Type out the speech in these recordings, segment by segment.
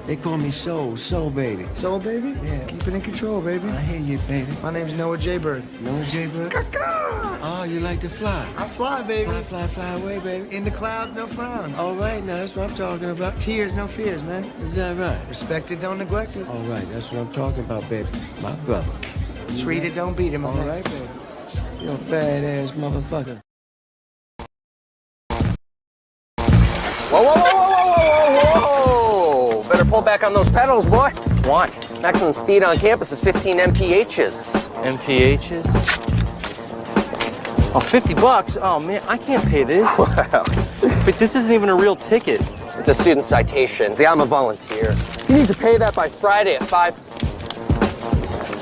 They call me Soul Baby. Soul Baby? Yeah. Keep it in control, baby. I hear you, baby. My name's Noah J. Bird. Noah J. Bird? Oh, you like to fly? I fly, baby. Fly away, baby. In the clouds, no frowns. All right, now that's what I'm talking about. Tears, no fears, man. Is that right? Respect it, don't neglect it. All right, that's what I'm talking about, baby. My brother. Treat it, don't beat him. All right, baby. You're a badass motherfucker. Whoa! Better pull back on those pedals, boy. Why? Maximum speed on campus is 15 mphs. MPHs? Oh, $50? Oh, man, I can't pay this. Wow. But this isn't even a real ticket. It's a student citation. See, I'm a volunteer. You need to pay that by Friday at 5.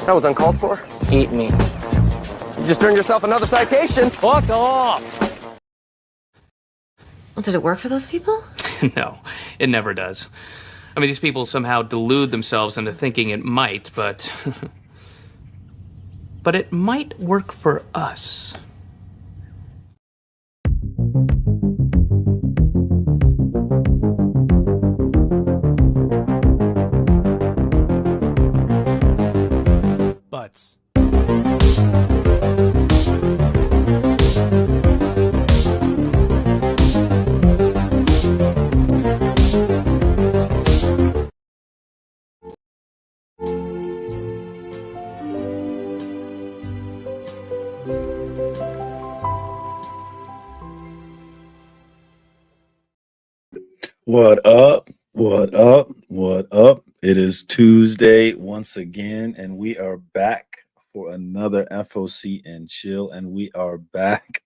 That was uncalled for. Eat me. You just earned yourself another citation. Fuck off! Well, did it work for those people? No, it never does. I mean, these people somehow delude themselves into thinking it might, but... but it might work for us. Butts. What up? What up? What up? It is Tuesday once again, and we are back for another FOC and chill, and we are back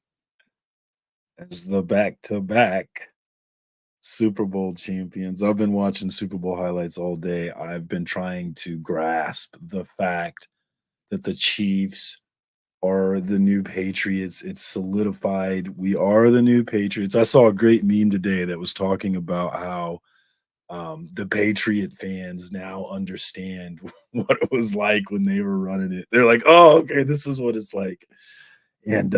as the back-to-back Super Bowl champions. I've been watching Super Bowl highlights all day. I've been trying to grasp the fact that the Chiefs are the new Patriots. It's solidified. We are the new Patriots. I saw a great meme today that was talking about how the Patriot fans now understand what it was like when they were running it. They're like, oh, okay, this is what it's like. And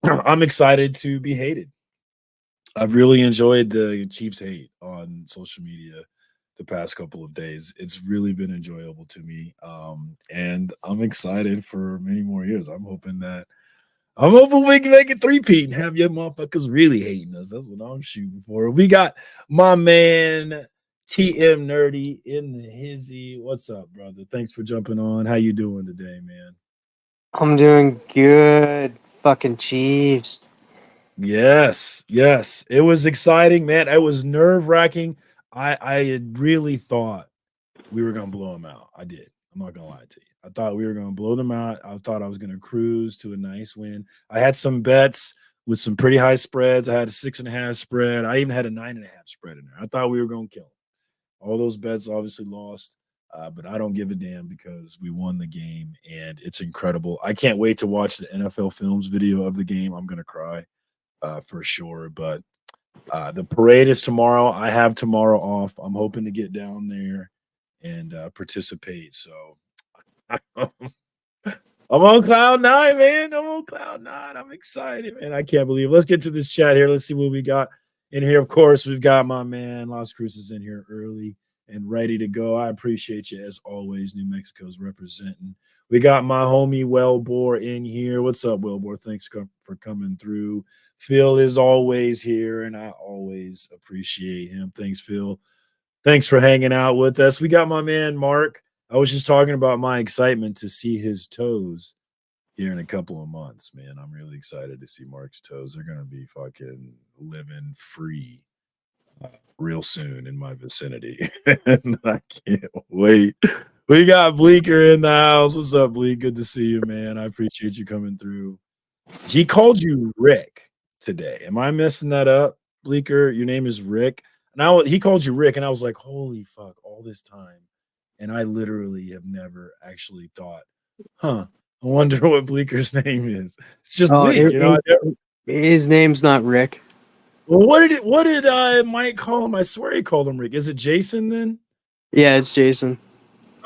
I'm excited to be hated. I've really enjoyed the Chiefs hate on social media the past couple of days. It's really been enjoyable to me. And I'm excited for many more years. I'm hoping we can make it three-peat and have your motherfuckers really hating us. That's what I'm shooting for. We got my man TM Nerdy in the hizzy. What's up, brother? Thanks for jumping on. How you doing today, man? I'm doing good. Fucking Chiefs. Yes. It was exciting, man. It was nerve-wracking. I had really thought we were going to blow them out. I did. I'm not going to lie to you. I thought we were going to blow them out. I thought I was going to cruise to a nice win. I had some bets with some pretty high spreads. I had a 6.5 spread. I even had a 9.5 spread in there. I thought we were going to kill them. All those bets obviously lost, but I don't give a damn because we won the game, and it's incredible. I can't wait to watch the NFL Films video of the game. I'm going to cry for sure, but the parade is tomorrow. I have tomorrow off. I'm hoping to get down there and participate. So I'm on cloud nine, man. I'm on cloud nine. I'm excited, man. I can't believe it. Let's get to this chat here. Let's see what we got in here. Of course, we've got my man Las Cruces in here early and ready to go. I appreciate you as always. New Mexico's representing. We got my homie Wellbore in here. What's up, Wellbore? Thanks for coming through. Phil is always here, and I always appreciate him. Thanks, Phil. Thanks for hanging out with us. We got my man Mark. I was just talking about my excitement to see his toes here in a couple of months, man. I'm really excited to see Mark's toes. They're going to be fucking living free real soon in my vicinity. And I can't wait. We got Bleeker in the house. What's up, Bleek? Good to see you, man. I appreciate you coming through. He called you Rick today. Am I messing that up, Bleeker? Your name is Rick. Now he called you Rick, and I was like, holy fuck, all this time. And I literally have never actually thought, I wonder what Bleeker's name is. It's just Bleek, His name's not Rick. Well, what did Mike call him? I swear he called him Rick. Is it Jason then? Yeah, it's Jason.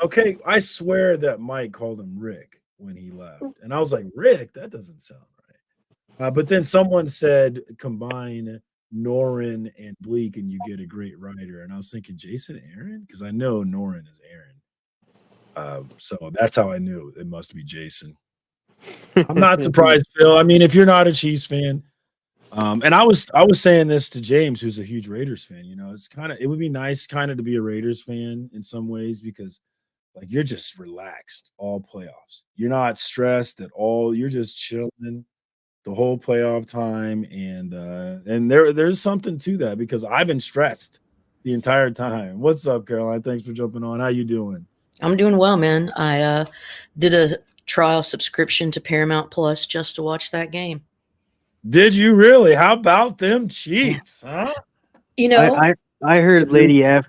Okay, I swear that Mike called him Rick when he left. And I was like, Rick? That doesn't sound right. But then someone said combine Norin and Bleak, and you get a great writer. And I was thinking Jason Aaron because I know Norin is Aaron. So that's how I knew it must be Jason. I'm not surprised, Phil. I mean, if you're not a Chiefs fan, and I was saying this to James, who's a huge Raiders fan. You know, it would be nice kind of to be a Raiders fan in some ways because like you're just relaxed all playoffs. You're not stressed at all. You're just chilling the whole playoff time, and there's something to that because I've been stressed the entire time. What's up, Caroline? Thanks for jumping on. How you doing? I'm doing well, man. I did a trial subscription to Paramount Plus just to watch that game. Did you really? How about them Chiefs, huh? You know, I heard Lady F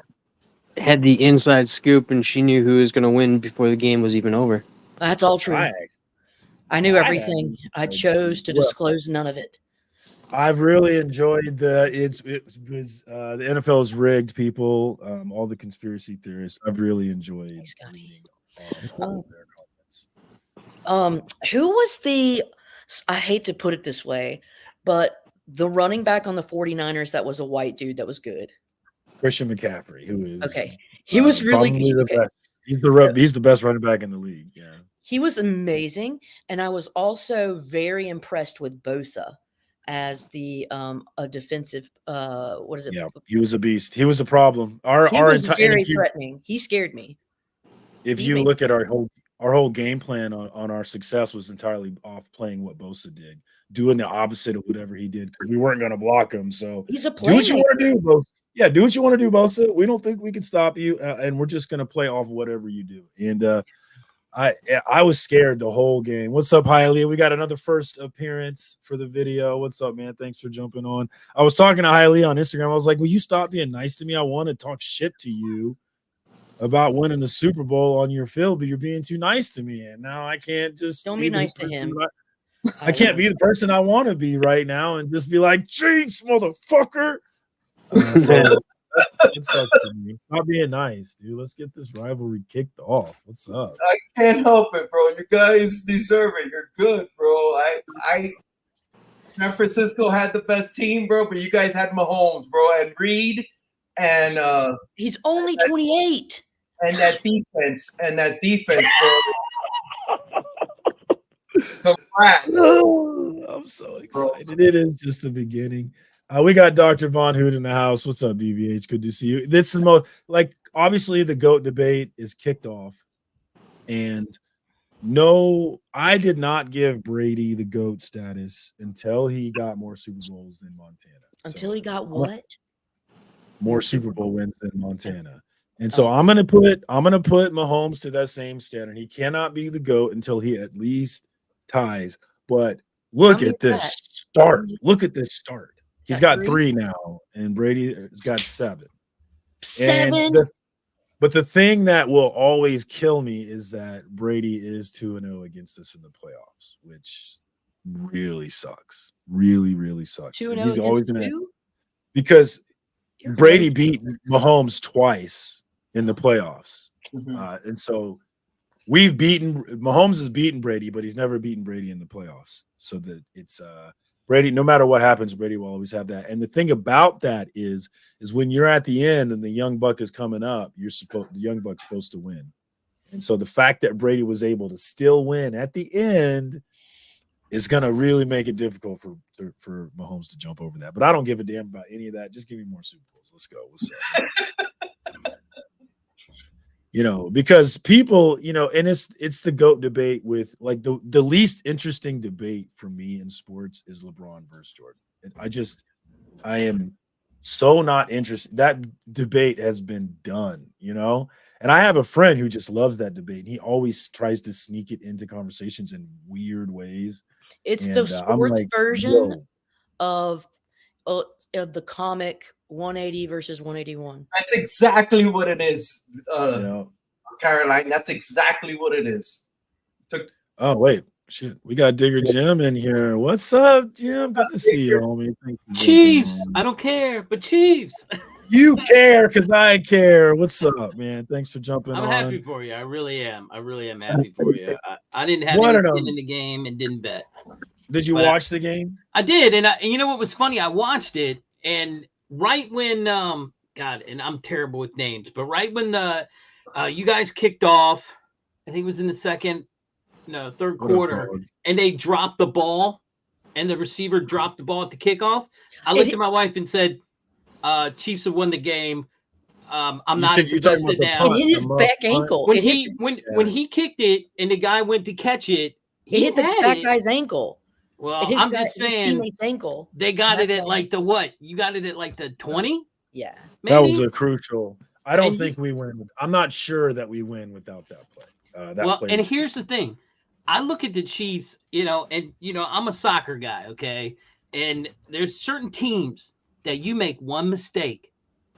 had the inside scoop and she knew who was going to win before the game was even over. that's all true. I knew everything. I chose to disclose none of it. I've really enjoyed the NFL is rigged, people. All the conspiracy theorists. I've really enjoyed reading all their comments. Who was I hate to put it this way, but the running back on the 49ers that was a white dude that was good? Christian McCaffrey, who is okay. He was really good. The best. He's the best running back in the league. Yeah. He was amazing, and I was also very impressed with Bosa as the a defensive what is it? Yeah, he was a beast. He was a problem. He was very threatening. He scared me. If you look at our whole game plan on our success was entirely off playing what Bosa did, doing the opposite of whatever he did because we weren't going to block him. So he's a do what you want to do, Bosa. Yeah, do what you want to do, Bosa. We don't think we can stop you, and we're just going to play off whatever you do. And I was scared the whole game. What's up, Hialeah? We got another first appearance for the video. What's up, man? Thanks for jumping on. I was talking to Hialeah on Instagram. I was like, will you stop being nice to me? I want to talk shit to you about winning the Super Bowl on your field, but you're being too nice to me. And now I can't just don't be nice to him. I can't be the person I want to be right now and just be like, Chiefs, motherfucker. So it sucks to me. Stop being nice, dude. Let's get this rivalry kicked off. What's up? I can't help it, bro. You guys deserve it. You're good, bro. San Francisco had the best team, bro, but you guys had Mahomes, bro, and Reed, and he's only 28. And that defense, bro. Congrats. I'm so excited. Bro. It is just the beginning. We got Dr. Von Hood in the house. What's up, DVH? Good to see you. That's the most, like, obviously the GOAT debate is kicked off. And no, I did not give Brady the GOAT status until he got more Super Bowls than Montana. Until he got what? More Super Bowl wins than Montana. And so I'm gonna put Mahomes to that same standard. He cannot be the GOAT until he at least ties. But look at this start. Look at this start. He's got 3 now, and Brady's got 7. 7. But the thing that will always kill me is that Brady is 2-0 against us in the playoffs, which really sucks. Really, really sucks. 2-0 he's always gonna you? Because Brady beat Mahomes twice in the playoffs. Mm-hmm. And so Mahomes has beaten Brady, but he's never beaten Brady in the playoffs. So that it's Brady, no matter what happens, Brady will always have that. And the thing about that is when you're at the end and the young buck is coming up, the young buck's supposed to win. And so the fact that Brady was able to still win at the end is going to really make it difficult for Mahomes to jump over that. But I don't give a damn about any of that. Just give me more Super Bowls. Let's go. What's up? Because people, and it's the GOAT debate with like the least interesting debate for me in sports is LeBron versus Jordan. I am so not interested. That debate has been done, and I have a friend who just loves that debate. And he always tries to sneak it into conversations in weird ways. It's the sports version of the comic 180 versus 181. That's exactly what it is, Caroline. That's exactly what it is. Oh, wait. Shit. We got Digger Jim in here. What's up, Jim? Good to see you, homie. Chiefs. I don't care, but Chiefs. You care because I care. What's up, man? Thanks for jumping on. I'm happy for you. I really am. I really am happy for you. I didn't have any skin in the game and didn't bet. Did you watch the game? I did, and you know what was funny? I watched it, And right when God, and I'm terrible with names, but right when the you guys kicked off, I think it was in the third quarter, and they dropped the ball, and the receiver dropped the ball at the kickoff. I looked at my wife and said, Chiefs have won the game. I'm not as invested now. It hit his back ankle. When he kicked it and the guy went to catch it, It hit the back guy's ankle. Well, I'm just saying, his teammate's ankle. They got it at like the what? You got it at like the 20? Yeah. Maybe? That was a crucial. I don't think we win. I'm not sure that we win without that play. And here's the thing. I look at the Chiefs, and I'm a soccer guy, okay? And there's certain teams that you make one mistake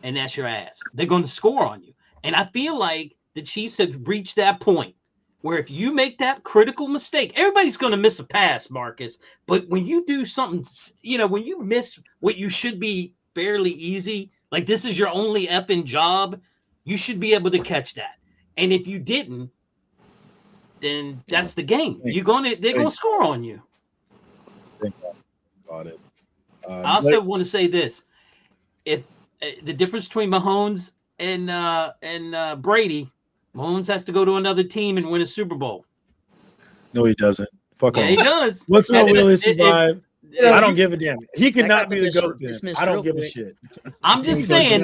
and that's your ass. They're going to score on you. And I feel like the Chiefs have reached that point where if you make that critical mistake, everybody's going to miss a pass, Marcus. But when you do something, when you miss what you should be fairly easy, like this is your only effing job, you should be able to catch that. And if you didn't, then that's the game. They're gonna score on you. Got it. I also want to say this: if the difference between Mahomes and Brady, Mahomes has to go to another team and win a Super Bowl. No, he doesn't. Fuck off. He does. What's up, Willie Survive? I don't give a damn. He could not be the GOAT. Then. I don't give a shit. I'm just saying.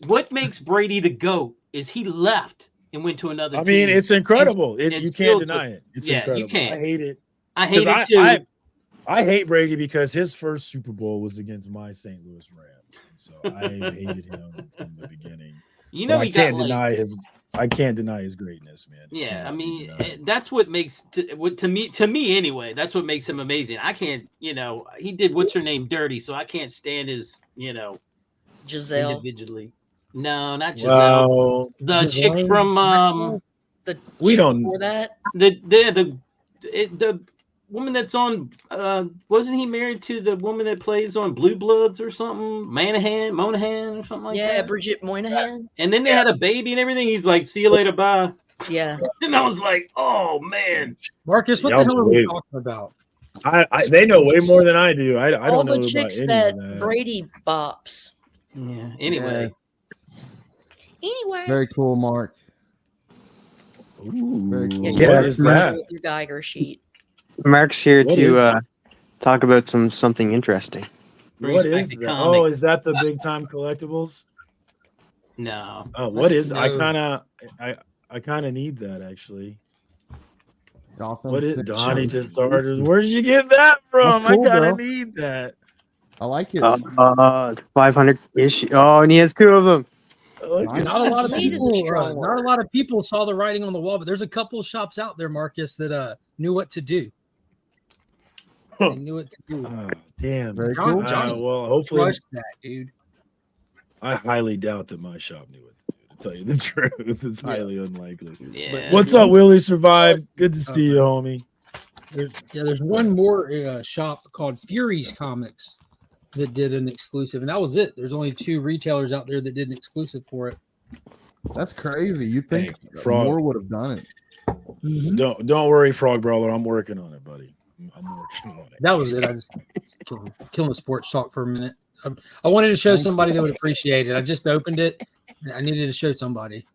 What makes Brady the GOAT is he left and went to another team. I mean, it's incredible. You can't deny it. It's incredible. You can't. I hate it. I hate it too. I hate Brady because his first Super Bowl was against my St. Louis Rams, so I hated him from the beginning. I can't deny his greatness, man. Yeah, I mean that's what makes to me anyway. That's what makes him amazing. I can't, he did what's her name dirty, so I can't stand his, Giselle individually. No, not Giselle. Well, the chick from the woman that's on wasn't he married to the woman that plays on Blue Bloods or something? Monahan or something like that. Yeah, Bridget Moynihan. And then they had a baby and everything. He's like, "See you later, bye." Yeah. And I was like, "Oh man, Marcus, what the hell are we talking about?" They know way more than I do. I All don't know the chicks about that Brady bops. Yeah. Anyway. Very cool, Mark. Ooh, very cool. What is that? With your Geiger sheet. Mark's here to talk about something interesting. What is that? Oh, is that the big time collectibles? No. Oh, what is? No. I kind of need that actually. What is Donnie just started? Where did you get that from? Cool, I kind of need that. I like it. 500 issue. Oh, and he has two of them. Not a lot of people saw the writing on the wall, but there's a couple of shops out there, Marcus, that knew what to do. They knew what to do. Oh, damn. Very cool. Johnny well, hopefully that, dude. I highly doubt that my shop knew what to do. To tell you the truth, it's highly unlikely. Yeah. What's up, Willie? Survive. Good to see you, homie. There's one more shop called Fury's Comics that did an exclusive, and that was it. There's only 2 retailers out there that did an exclusive for it. That's crazy. You think Frog more would have done it? Mm-hmm. Don't worry, Frog Brawler. I'm working on it, buddy. I'm working on it. That was it. I just killing the sports talk for a minute. I wanted to show somebody that would appreciate it. I just opened it. I needed to show somebody.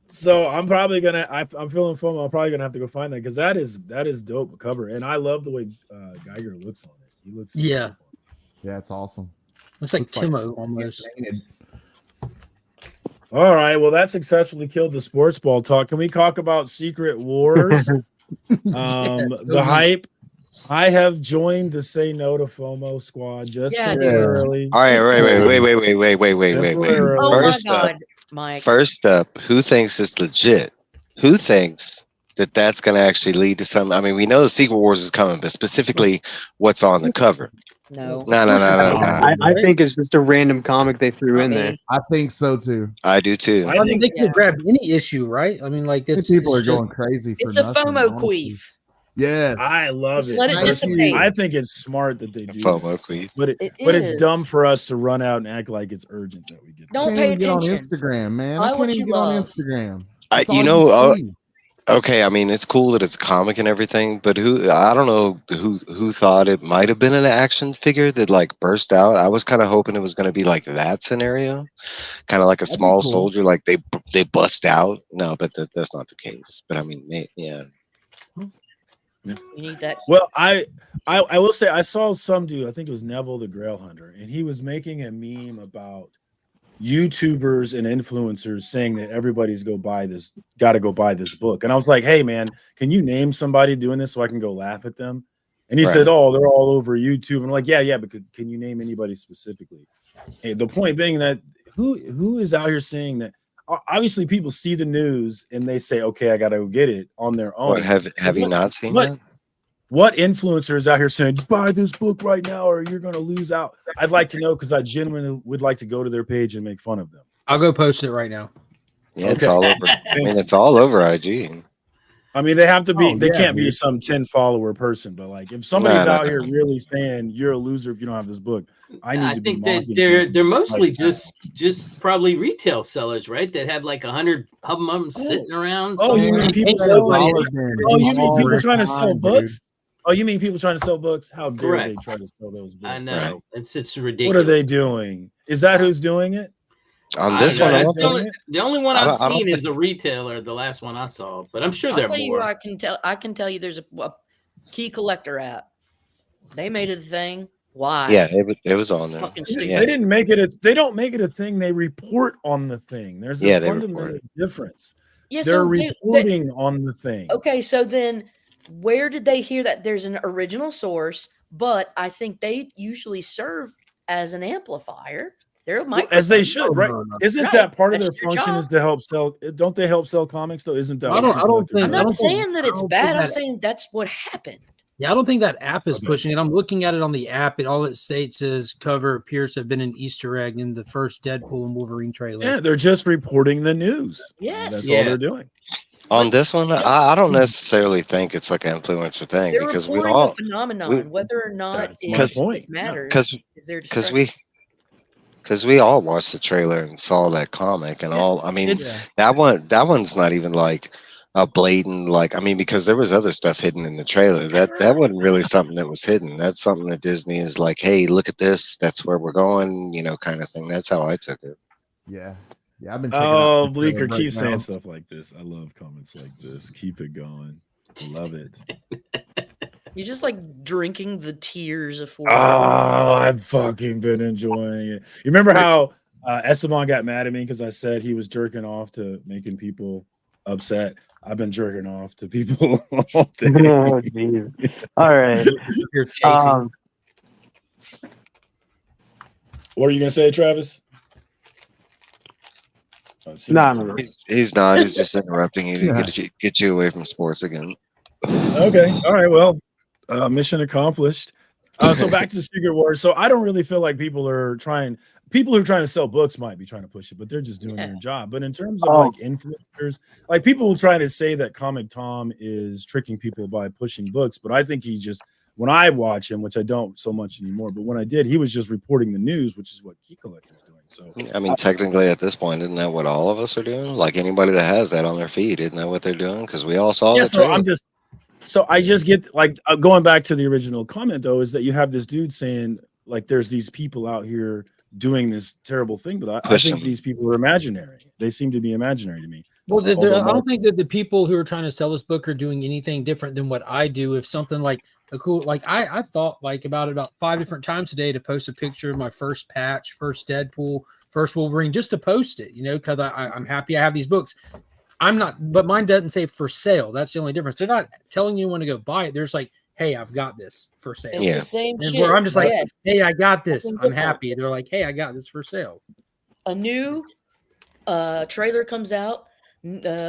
So I'm probably gonna. I'm feeling FOMO. I'm probably gonna have to go find that because that is dope cover, and I love the way Geiger looks on it. He looks Yeah, it's awesome. Looks like Timo almost. All right, well, that successfully killed the sports ball talk. Can we talk about Secret Wars? The hype. I have joined the Say No to FOMO squad just temporarily. All right, wait. Oh my God, Mike. First up, who thinks it's legit? Who thinks that that's going to actually lead to some? I mean, we know the Secret Wars is coming, but specifically, what's on the cover? No. I think it's just a random comic they threw in there. I think so too. I do too. I think they could grab any issue, right? I mean, like this. People are going crazy. It's a FOMO queef. Yes, I love it. Let it dissipate. I think it's smart that they do FOMO queef, but it's dumb for us to run out and act like it's urgent that we get. Don't pay attention. Get on Instagram, man. I can't even get on Instagram. Okay, I mean it's cool that it's a comic and everything, but I don't know who thought it might have been an action figure that like burst out. I was kind of hoping it was going to be like that scenario, kind of like a That'd be small cool. soldier, like they bust out. No, but that's not the case. But I mean, yeah. You need that. Well, I will say I saw some dude, I think it was Neville the Grail Hunter, and he was making a meme about YouTubers and influencers saying that everybody's got to go buy this book. And I was like, hey man, can you name somebody doing this so I can go laugh at them? And he said, oh, they're all over YouTube. And I'm like, yeah, but can you name anybody specifically? Hey, the point being that who is out here saying that? Obviously, people see the news and they say, okay, I got to go get it on their own. What have you not seen that? What influencer is out here saying, buy this book right now or you're going to lose out? I'd like to know because I genuinely would like to go to their page and make fun of them. I'll go post it right now. Yeah, it's all over. I mean, it's all over IG. I mean, they have to be, they can't be some 10 follower person, but like if somebody's out here really saying you're a loser if you don't have this book, I think that they're mostly just probably retail sellers, right? That have like 100 of them sitting around. Oh, you mean people selling? Oh, you mean people trying to sell books? Dude. Oh, you mean people trying to sell books? How dare Correct. they try to sell those books? I know. It's ridiculous. What are they doing? Is that who's doing it? On this one, the only one I've seen is a retailer. The last one I saw, but I'm sure there are I'll tell you more. what I can tell you. There's a key collector app. They made it a thing. Why? Yeah, it was on there. They didn't make it. They don't make it a thing. They report on the thing. There's a fundamental difference. Yeah, they're so reporting on the thing. Okay, so then where did they hear that there's an original source? But I think they usually serve as an amplifier. They're as they should, right? Isn't that part of their That's your function job. is to help sell? Don't they help sell comics though? Isn't that? I don't think. I'm not saying that I it's don't bad. think I'm that- saying that's what happened. Yeah, I don't think that app is pushing it. I'm looking at it on the app. All it states is cover appears to have been an Easter egg in the first Deadpool and Wolverine trailer. Yeah, they're just reporting the news. Yes, that's all they're doing. On this one, I don't necessarily think it's like an influencer thing They're because we reporting all a phenomenon, whether or not That's my it matters. is their because we all watched the trailer and saw that comic and all. I mean, that one's not even like a blatant like. I mean, because there was other stuff hidden in the trailer. That wasn't really something that was hidden. That's something that Disney is like, hey, look at this. That's where we're going. You know, kind of thing. That's how I took it. Yeah. Yeah, I've been checking Oh, out Bleeker, right keep now. saying stuff like this. I love comments like this. Keep it going. I love it. You're just like drinking the tears of Oh, I've fucking been enjoying it. You remember how Esteban got mad at me because I said he was jerking off to making people upset? I've been jerking off to people all day. Oh, geez. All right. You're chafing. What are you gonna say, Travis? No. He's not. He's just interrupting you to get you away from sports again. Okay. All right. Well, mission accomplished. So back to Secret Wars. So I don't really feel like people who are trying to sell books might be trying to push it, but they're just doing their job. But in terms of like influencers, like people will try to say that Comic Tom is tricking people by pushing books, but I think when I watch him, which I don't so much anymore, but when I did, he was just reporting the news, which is what Key Collector's doing. So I mean, technically, at this point, isn't that what all of us are doing? Like anybody that has that on their feed, isn't that what they're doing? Because we all saw it. So I just get like going back to the original comment though, is that you have this dude saying like there's these people out here doing this terrible thing, but I think these people are imaginary. They seem to be imaginary to me. Well, I don't think that the people who are trying to sell this book are doing anything different than what I do. If something like a cool, like I thought like about 5 different times today to post a picture of my first patch, first Deadpool, first Wolverine, just to post it, because I'm happy I have these books. I'm not, but mine doesn't say for sale. That's the only difference. They're not telling you when to go buy it. There's like, hey, I've got this for sale. It's the same and shit. where I'm just like, Yes. hey, I got this. Nothing I'm different. happy. They're like, hey, I got this for sale. A new trailer comes out.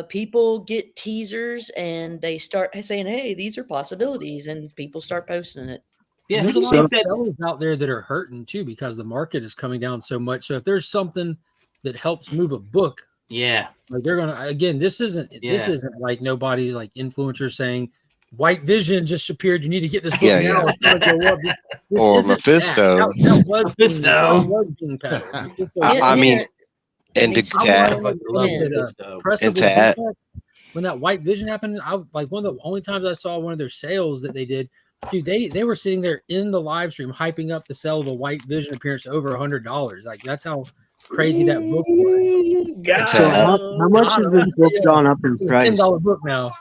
People get teasers and they start saying, hey, these are possibilities, and people start posting it. Yeah, there's a lot of sellers out there that are hurting too because the market is coming down so much. So if there's something that helps move a book, like they're gonna again. This isn't like nobody like influencers saying White Vision just appeared. You need to get this book now. It's gonna go up. This Or isn't Mephisto. That was being peddled. I mean, and to add, when that White Vision happened, I like one of the only times I saw one of their sales that they did. Dude, they were sitting there in the live stream hyping up the sale of a White Vision appearance to over $100. Like that's how crazy that book was. So how much has this book gone up in It's a price? $10 book now.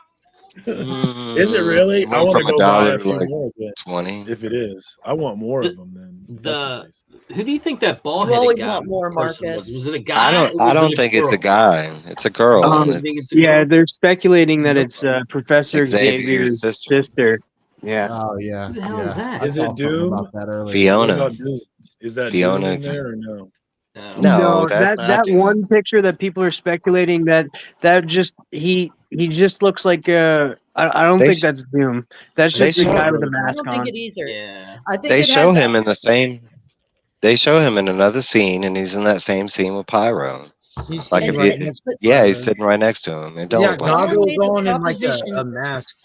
Is it really? I Went want to from go buy a $1 to few like more of it. 20. If it is, I want more of them. Then if that's the case. Who do you think that bald You headed always guy want more, person Marcus. was? Was it a guy? I or was don't it think it's a girl? guy. It's a girl. and it's Yeah, they're speculating that it's Professor Xavier's Xavier's sister. Yeah. Oh yeah. Who the hell yeah. is that? I Is saw it something Doom? about that earlier. Fiona. What about Doom? Is that Fiona Doom in is- there or no? No, that's not that Doom. one picture that people are speculating that just he just looks like I don't They think sh- that's Doom. That's they just the show- guy with a I mask don't think on. it either. Yeah. I think They it show has him in the same. They show him in another scene, and he's in that same scene with Pyro. He's Like sitting if right you, next to yeah, he's Pyro. sitting right next to him. It He's don't got look like Someone goggles made the on and like proposition- a mask.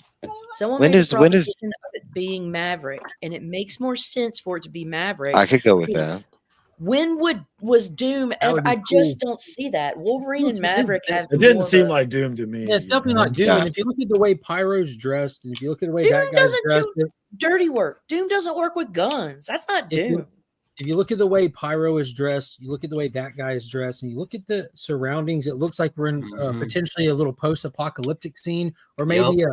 Someone When made does- the when does- proposition of it being Maverick, and it makes more sense for it to be Maverick. I could go with that. When was Doom ever? would be I just cool. don't see that. Wolverine Well, and it's- Maverick have. It didn't more of seem a- like Doom to me. Yeah, it's definitely not Doom. Yeah. And if you look at the way Pyro's dressed, and if you look at the way Doom that guy's doesn't dressed, do dirty work. Doom doesn't work with guns. That's not if you, Doom. if you look at the way Pyro is dressed, you look at the way that guy is dressed, and you look at the surroundings, it looks like we're in potentially a little post-apocalyptic scene, or maybe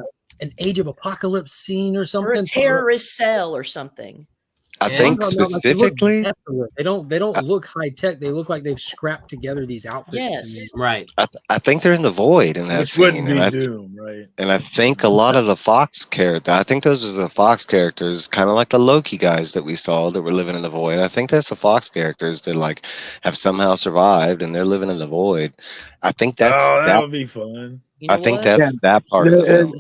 an Age of Apocalypse scene or something. Or a terrorist cell or something. I Yeah. think Like, they look specifically, desolate. They don't look high tech. They look like they've scrapped together these outfits. Yes. Right. I think they're in the void in that Which scene, wouldn't be and Doom, right? and I think a lot of the Fox character. I think those are the Fox characters, kind of like the Loki guys that we saw that were living in the void. I think that's the Fox characters that like have somehow survived and they're living in the void. I think that's that that. would be fun. You know I think what? that's that part of the film.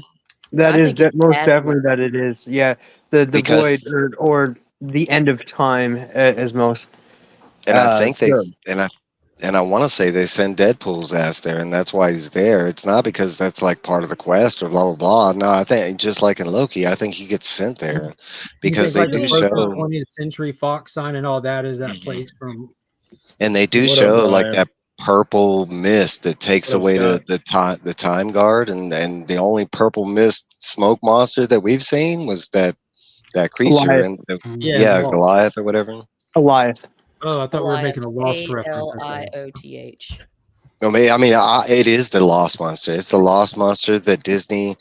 That I is think it's most Asgard. definitely that it is. Yeah, the Because- void or the end of time as most. And I think they sure. and I want to say they send Deadpool's ass there, and that's why he's there. It's not because that's like part of the quest or blah blah blah. No, I think just like in Loki, I think he gets sent there because they like do the show 20th Century Fox sign and all that is that place from. and they do What up, show like Brian? that purple mist that takes What up, away Scott? the time guard, and the only purple mist smoke monster that we've seen was that creature Goliath. and Yeah, Goliath or whatever. Goliath. Oh, I thought we were making a Lost reference. Alioth. I mean, it is the Lost Monster. It's the Lost Monster that Disney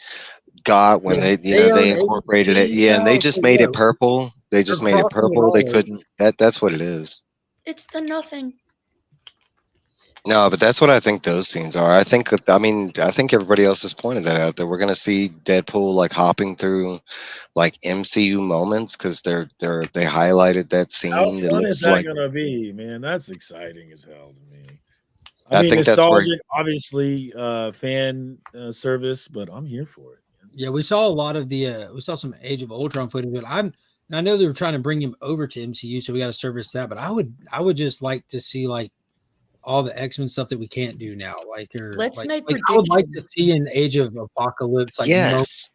got when Yeah, they own incorporated it. AT&T Yeah, and they now, just so made yeah, it purple. They just they're made it crossing it purple. They all. couldn't. That's what it is. It's the nothing. No, but that's what I think those scenes are. I think everybody else has pointed that out, that we're gonna see Deadpool like hopping through like MCU moments because they highlighted that scene. How that fun looks is that like gonna be, man? That's exciting as hell to me. I I mean, think that's where- nostalgic, obviously, fan service, but I'm here for it. Yeah, we saw a lot of the we saw some Age of Ultron footage, but and I know they were trying to bring him over to MCU, so we got to service that. But I would just like to see like all the X-Men stuff that we can't do now. Let's make I would like to predictions. see an Age of Apocalypse, like Yes.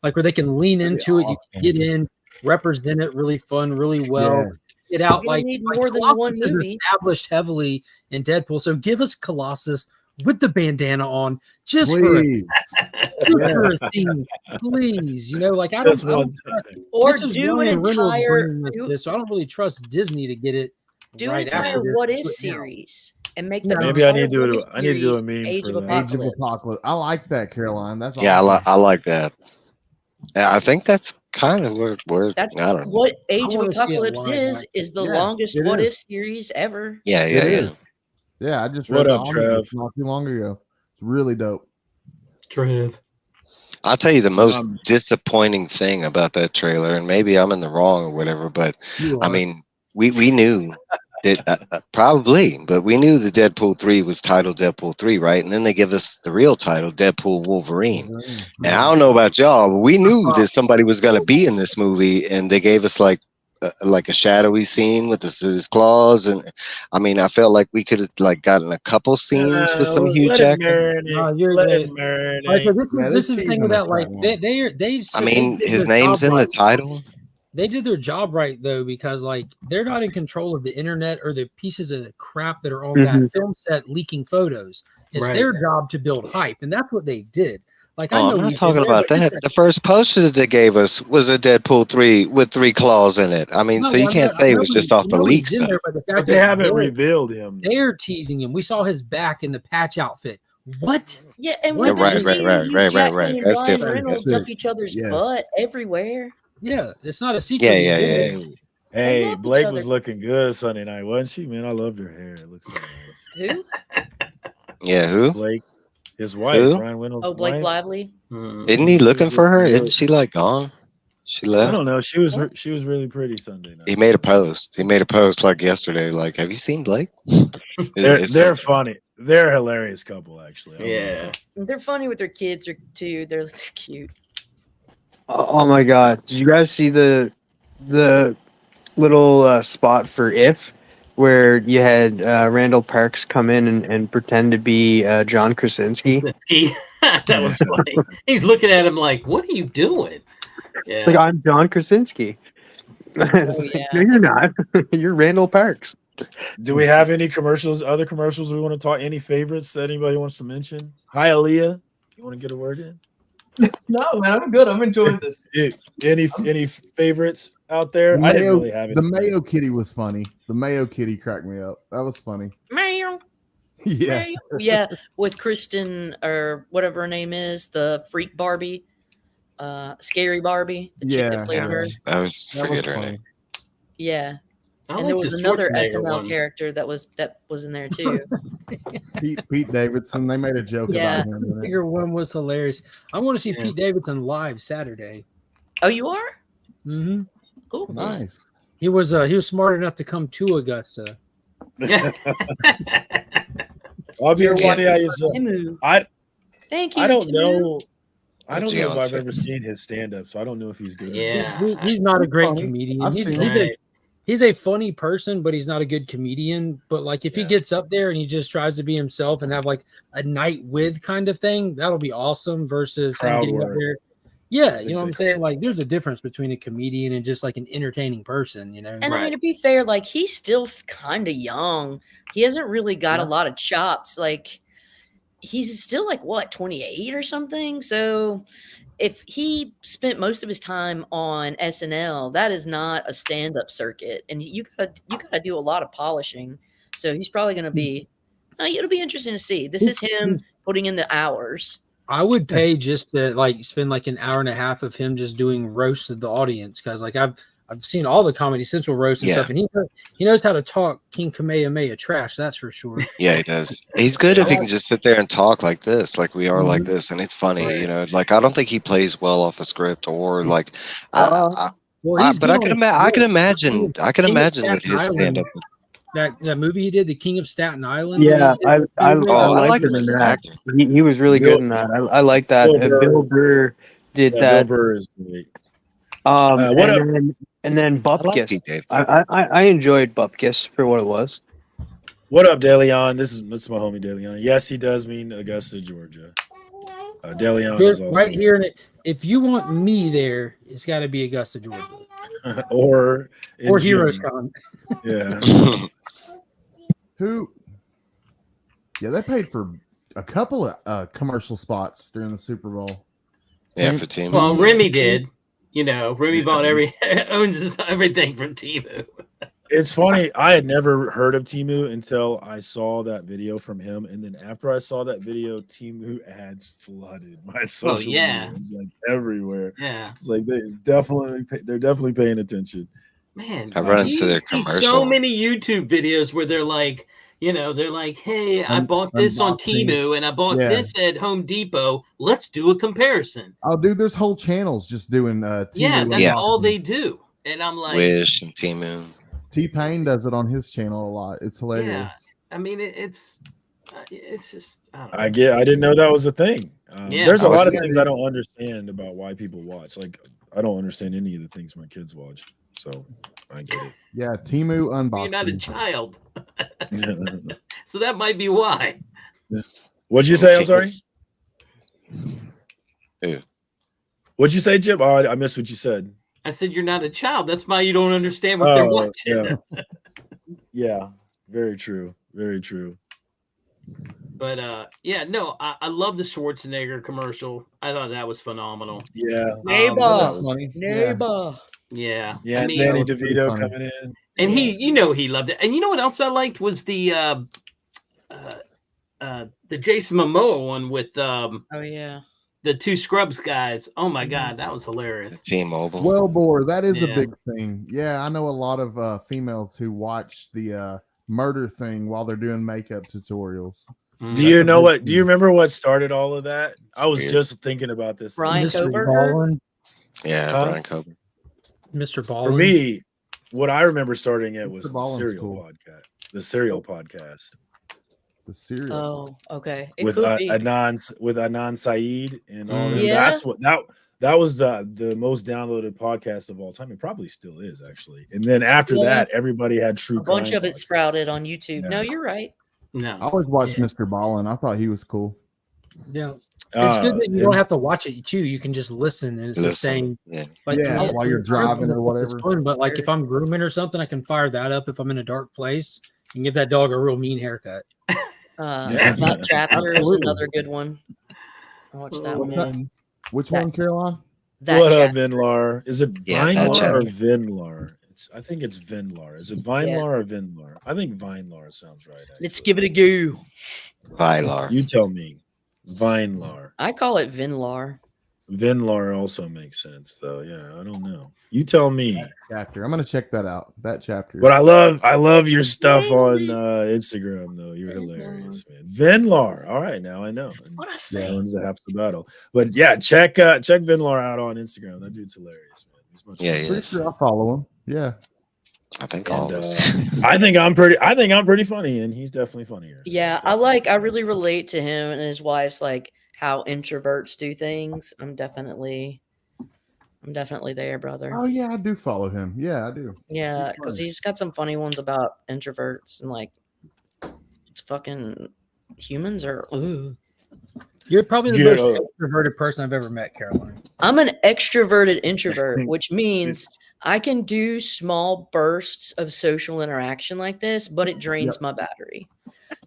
like where they can lean into it, you can get in, represent it really fun, really well. Get out You like need like more than Colossus one is movie. established heavily in Deadpool. So give us Colossus with the bandana on, just Please. for a scene, please. Like I Just don't one trust, second. Or this is do an Ryan Reynolds entire bringing this, so I don't really trust Disney to get it do an right entire after this. what if Now. series and make No. the Maybe I entire need to do what it. if I need to do a series meme Age for of that. Age of Apocalypse. Apocalypse. I like that, Caroline. That's Yeah, awesome. I like that. Yeah, I think that's kind of where That's I don't know. what Age of wanna see it Apocalypse live is. action. Is the Yeah, longest it what is. if series ever. Yeah, It yeah. is. Yeah, I just What read the up, omnibus Trev? not too long ago. It's really dope. Trev. I'll tell you the most Um, disappointing thing about that trailer, and maybe I'm in the wrong or whatever, but You I are. mean, we knew that probably, but we knew that Deadpool 3 was titled Deadpool 3, right? And then they give us the real title, Deadpool Wolverine. And I don't know about y'all, but we knew that somebody was going to be in this movie, and they gave us like a shadowy scene with his claws, and I mean, I felt like we could have like gotten a couple scenes with some Hugh let it Jackman. marinate. No, you're Let the- it marinate. Like, so this Yeah, is this the thing teasing about is like quite long. they I mean, did his their name's job in the right. title. They did their job right though, because like they're not in control of the internet or the pieces of crap that are on that film set leaking photos. It's Right. their job to build hype, and that's what they did. Like, I Oh, know I'm not he's in talking there, about but that. The first poster that they gave us was a Deadpool 3 with 3 claws in it. I mean, no, so you can't I say it know was just off the leak he's in stuff. there, but the fact But they that haven't revealed him. they're teasing him. We saw his back in the patch outfit. What? Yeah, and What? we've been Right, right, seeing right, Hugh right, right, Jackman right. and That's Ryan different. Reynolds That's up each other's Yes. butt everywhere. Yeah, it's not a secret. Yeah, He's yeah, in yeah. there. Hey, love each Blake other. was looking good Sunday night, wasn't she? Man, I loved her hair. It looks so nice. Who? Yeah, who? Blake, his wife, Who? Ryan Reynolds' Oh, Blake wife. Lively. Isn't he She looking was for her? looking Isn't good. she like gone? She I left. don't know. She was really pretty Sunday night. He made a post. He made a post like yesterday. Like, have you seen Blake? They're funny. They're a hilarious couple, actually. I love them. They're funny with their kids too. They're cute. Oh my god! Did you guys see the little spot for If, where you had Randall Parks come in and pretend to be John Krasinski? That was funny. He's looking at him like, "What are you doing?" Yeah. It's like, I'm John Krasinski. It's like, yeah. No, you're not. You're Randall Parks. Do we have any commercials? Other commercials we want to talk? Any favorites that anybody wants to mention? Hi, Aaliyah. You want to get a word in? No, man, I'm good. I'm enjoying this. Any favorites out there? I didn't really have it. The Mayo Kitty was funny. The Mayo Kitty cracked me up. That was funny. Meow. Yeah. Meow. Yeah, with Kristen or whatever her name is, the freak Barbie, scary Barbie. The chick that played her. I was forget her name. Yeah. I And like there the was another Schwarzenegger SNL one. character that was in there too. Pete Davidson. They made a joke Yeah. about him. in it. Figure one was hilarious. I want to see Pete Davidson live Saturday. Oh, you are? Mm-hmm. Cool. Nice. He was smart enough to come to Augusta. I'll be You're interested to see how watching he's. Timu. I Thank you. don't Timu. know. I don't know if Jealous. I've ever seen his stand up, so I don't know if he's good. Yeah. He's not a great funny. comedian. I've He's seen he's him. a he's a funny person, but he's not a good comedian. But like if he gets up there and he just tries to be himself and have like a night with kind of thing, that'll be awesome versus him Crowd getting up work. there. Yeah, you know what I'm saying? Like there's a difference between a comedian and just like an entertaining person, you know. And I mean, to be fair, like he's still kind of young. He hasn't really got a lot of chops. Like he's still like what 28 or something. So if he spent most of his time on SNL, that is not a stand-up circuit, and you gotta do a lot of polishing. So he's probably going to be. It'll be interesting to see. This is him putting in the hours. I would pay just to like spend like an hour and a half of him just doing roasts of the audience because like I've seen all the Comedy Central roasts and stuff, and he knows how to talk King Kamehameha trash. That's for sure. Yeah, he does. He's good if he can just sit there and talk like this, like we are like this, and it's funny, you know. Like I don't think he plays well off a script or like. Well, he's but good I on could a imagine. script. I can King of imagine that Staten his Island, stand up. that movie he did, The King of Staten Island. Yeah, I I liked like him him in as an that. actor. He was really good in that. I like that. Bill Burr. Bill Burr did Yeah, that. Bill Burr is great. And what up? then I like Bupkis. Pete Davidson. I enjoyed Bupkis for what it was. What up, DeLeon? This is my homie DeLeon. Yes, he does mean Augusta, Georgia. DeLeon Here- is also right here in it. If you want me there, it's got to be Augusta, Georgia, or in Heroes June. Con. Yeah. Who? Yeah, they paid for a couple of commercial spots during the Super Bowl. Yeah, for Team. Well, Remy did. You know, Remy bought owns everything from Timu. It's funny. I had never heard of Timu until I saw that video from him, and then after I saw that video, Timu ads flooded my social yeah. media. It was like everywhere. Yeah. It's like they're definitely paying attention. Man, I run into their see commercial. so many YouTube videos where they're like, hey, I bought this on unboxing. Timu and I bought Yeah. this at Home Depot. Let's do a comparison. Oh, dude, there's whole channels just doing Timu. Yeah, that's Yeah. all they do. And I'm like, Wish and Timu. T-Pain does it on his channel a lot. It's hilarious. I mean, it's just, I don't know. I didn't know that was a thing. Yeah. There's a lot of Yeah, things dude. I don't understand about why people watch. Like I don't understand any of the things my kids watch. So I get it. Yeah, Timu unboxing. You're not a child. So that might be why. What'd you say? I'm sorry. Who? What'd you say, Chip? Oh, I missed what you said. I said you're not a child. That's why you don't understand what they're watching. Yeah. Yeah, very true. Very true. But yeah, no, I love the Schwarzenegger commercial. I thought that was phenomenal. Yeah. Neighbor, funny. neighbor. Yeah. Yeah, I mean, Danny that was pretty DeVito funny. coming in. and Yeah, he loved it. And you know what else I liked was the Jason Momoa one with Oh yeah. the two Scrubs guys. Oh my god, that was hilarious. T-Mobile. Well, bore, that is a Yeah. big thing. Yeah, I know a lot of females who watch the murder thing while they're doing makeup tutorials. Do you know what? Do you remember what started all of that? I was weird. just thinking about this. Brian Mr. Koberger? Ballin, Yeah, Huh? Brian Coburn. Mr. Ballin. For me, what I remember starting it was Mr. the Ballin's Serial cool. podcast. The Serial podcast The cereal. Oh, okay. It with could be. Adnan Saeed and all them. Yeah. That's what that was the most downloaded podcast of all time. It probably still is actually. And then after Yeah. that, everybody had true A bunch crime of it podcasts. sprouted on YouTube. Yeah. No, you're right. I No. always watched Mr. Ballin. I thought he was cool. Yeah. It's good that you and- don't have to watch it too. You can just listen and it's the Listen, same. yeah. Like, Yeah, while you're driving or whatever. It's fun, but like if I'm grooming or something, I can fire that up if I'm in a dark place and give that dog a real mean haircut. That chapter is Absolutely. another good one. I watched that What's one. that? Which That- one, Caroline? That what up, chapter. Vinlar? Is it Yeah, that Vinlar or chapter. Vinlar? I think it's Vinlar. Is it Vinlar or Vinlar? I think Vinlar sounds right. Let's give it a go. Vylar. You tell me. Vinlar. I call it Vinlar. Vinlar also makes sense, though. Yeah, I don't know. You tell me. Chapter. I'm gonna check that out. That chapter. But I love your stuff on Instagram, though. You're hilarious, man. Vinlar. All right, now I know. What I Yeah, say? wins the half the battle. But yeah, check Vinlar out on Instagram. That dude's hilarious, man. He's much Yeah, fun. he Pretty is. sure I follow him. Yeah. I think And, all of us. I think I'm pretty funny, and he's definitely funnier. So Yeah, definitely. I really relate to him and his wife's like how introverts do things. I'm definitely there, brother. Oh yeah, I do follow him. Yeah, I do. Yeah, He's because funny. he's got some funny ones about introverts and like it's fucking humans are. Ooh. You're probably the Yeah. most extroverted person I've ever met, Caroline. I'm an extroverted introvert, which means I can do small bursts of social interaction like this, but it drains my battery.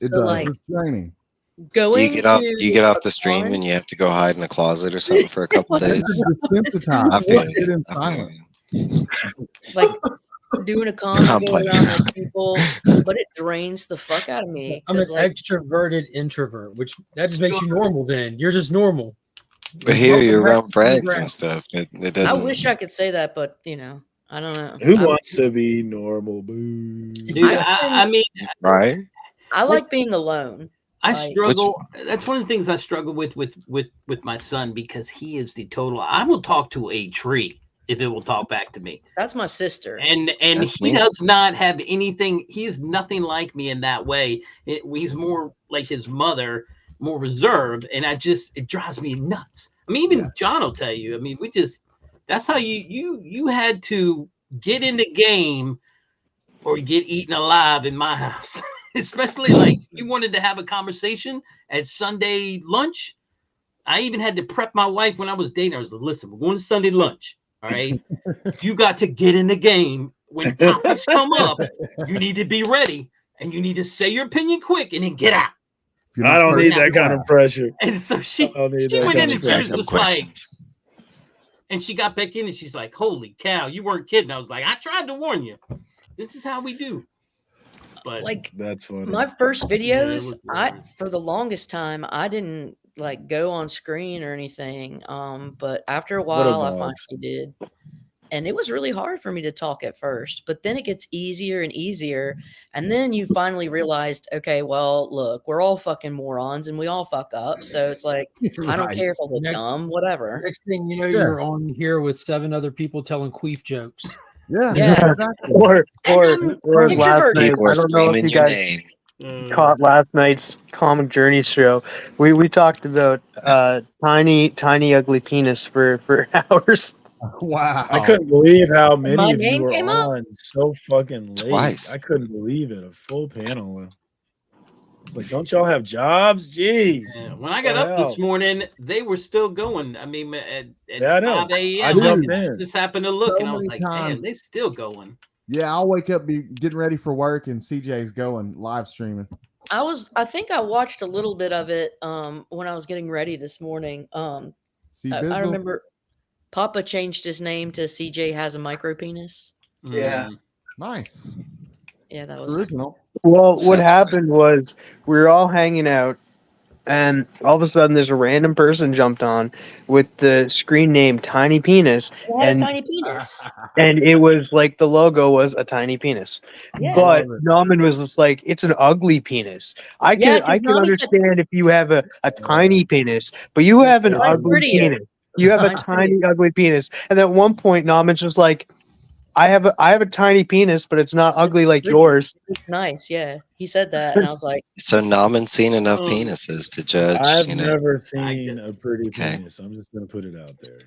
It So does. like It's draining. Do going you get off? to Do you get off a the stream con- and you have to go hide in a closet or something for a couple days? Desensitized. I feel Get in you. I feel silence. you. like doing a con I'm going playing. around with people, but it drains the fuck out of me. I'm an 'cause, like, extroverted introvert, which that just makes you normal. Then you're just normal. But here you're Welcome back around to friends the and stuff. It I doesn't. wish I could say that, but I don't know. Who I'm- wants to be normal? Boo. Dude, I I mean, Right? I like being alone. I Like- struggle. That's one of the things I struggle with my son because he is the total. I will talk to a tree if it will talk back to me, That's my sister. and That's he me. does not have anything. He is nothing like me in that way. He's more like his mother, more reserved, and it drives me nuts. I mean, even John will tell you. I mean, that's how you had to get in the game or get eaten alive in my house. Especially like you wanted to have a conversation at Sunday lunch. I even had to prep my wife when I was dating. I was like, listen, we're going to Sunday lunch. All right. You got to get in the game. When topics come up, you need to be ready and you need to say your opinion quick and then get out. If you're I not don't first, need that kind of pressure. And so she I don't need went that in kind and of she was pressure. just like, and she got back in and she's like, holy cow, you weren't kidding. I was like, I tried to warn you. This is how we do. But Like That's funny. my first videos, was for the longest time, I didn't like go on screen or anything. But after a while, I finally dogs. did. And it was really hard for me to talk at first, but then it gets easier and easier. And then you finally realized, okay, well, look, we're all fucking morons and we all fuck up. So it's like, I don't care if I look Next- dumb, whatever. Next thing you know, Yeah. you're on here with 7 other people telling queef jokes. Yeah. Yeah. Exactly. Or And or I'm last extroverted. night, People are I don't know if screaming you your guys name. caught last night's Comic Journey show. We talked about tiny ugly penis for hours. Wow. I couldn't believe how many My of you name were came up? on so fucking late. Twice. I couldn't believe it. A full panel. It's like, don't y'all have jobs? Jeez. when I got What up the this hell? morning, they were still going. I mean, at Yeah, I know. 5 I a.m. jumped in. just happened to look So and I was many like, man, times. they still going. Yeah, I'll wake up, be getting ready for work, and CJ's going live streaming. I think I watched a little bit of it when I was getting ready this morning. I remember Papa changed his name to CJ has a micro penis. Yeah. Nice. Yeah, that It's was original. Well, what happened was we were all hanging out, and all of a sudden, there's a random person jumped on with the screen name Tiny Penis, It had a and tiny penis. and it was like the logo was a tiny penis. Yeah. But Nauman was just like, it's an ugly penis. I Yeah, can 'cause Nami said- understand if you have a tiny penis, but you have an Mine's ugly prettier. penis. You have a Mine's tiny ugly penis. And at one point, Nauman's just like, I have a tiny penis, but it's not ugly like pretty. yours. It's nice, yeah. He said that, and I was like, So Nauman's seen enough penises to judge. I've you know. never seen a pretty penis. I'm just gonna put it out there.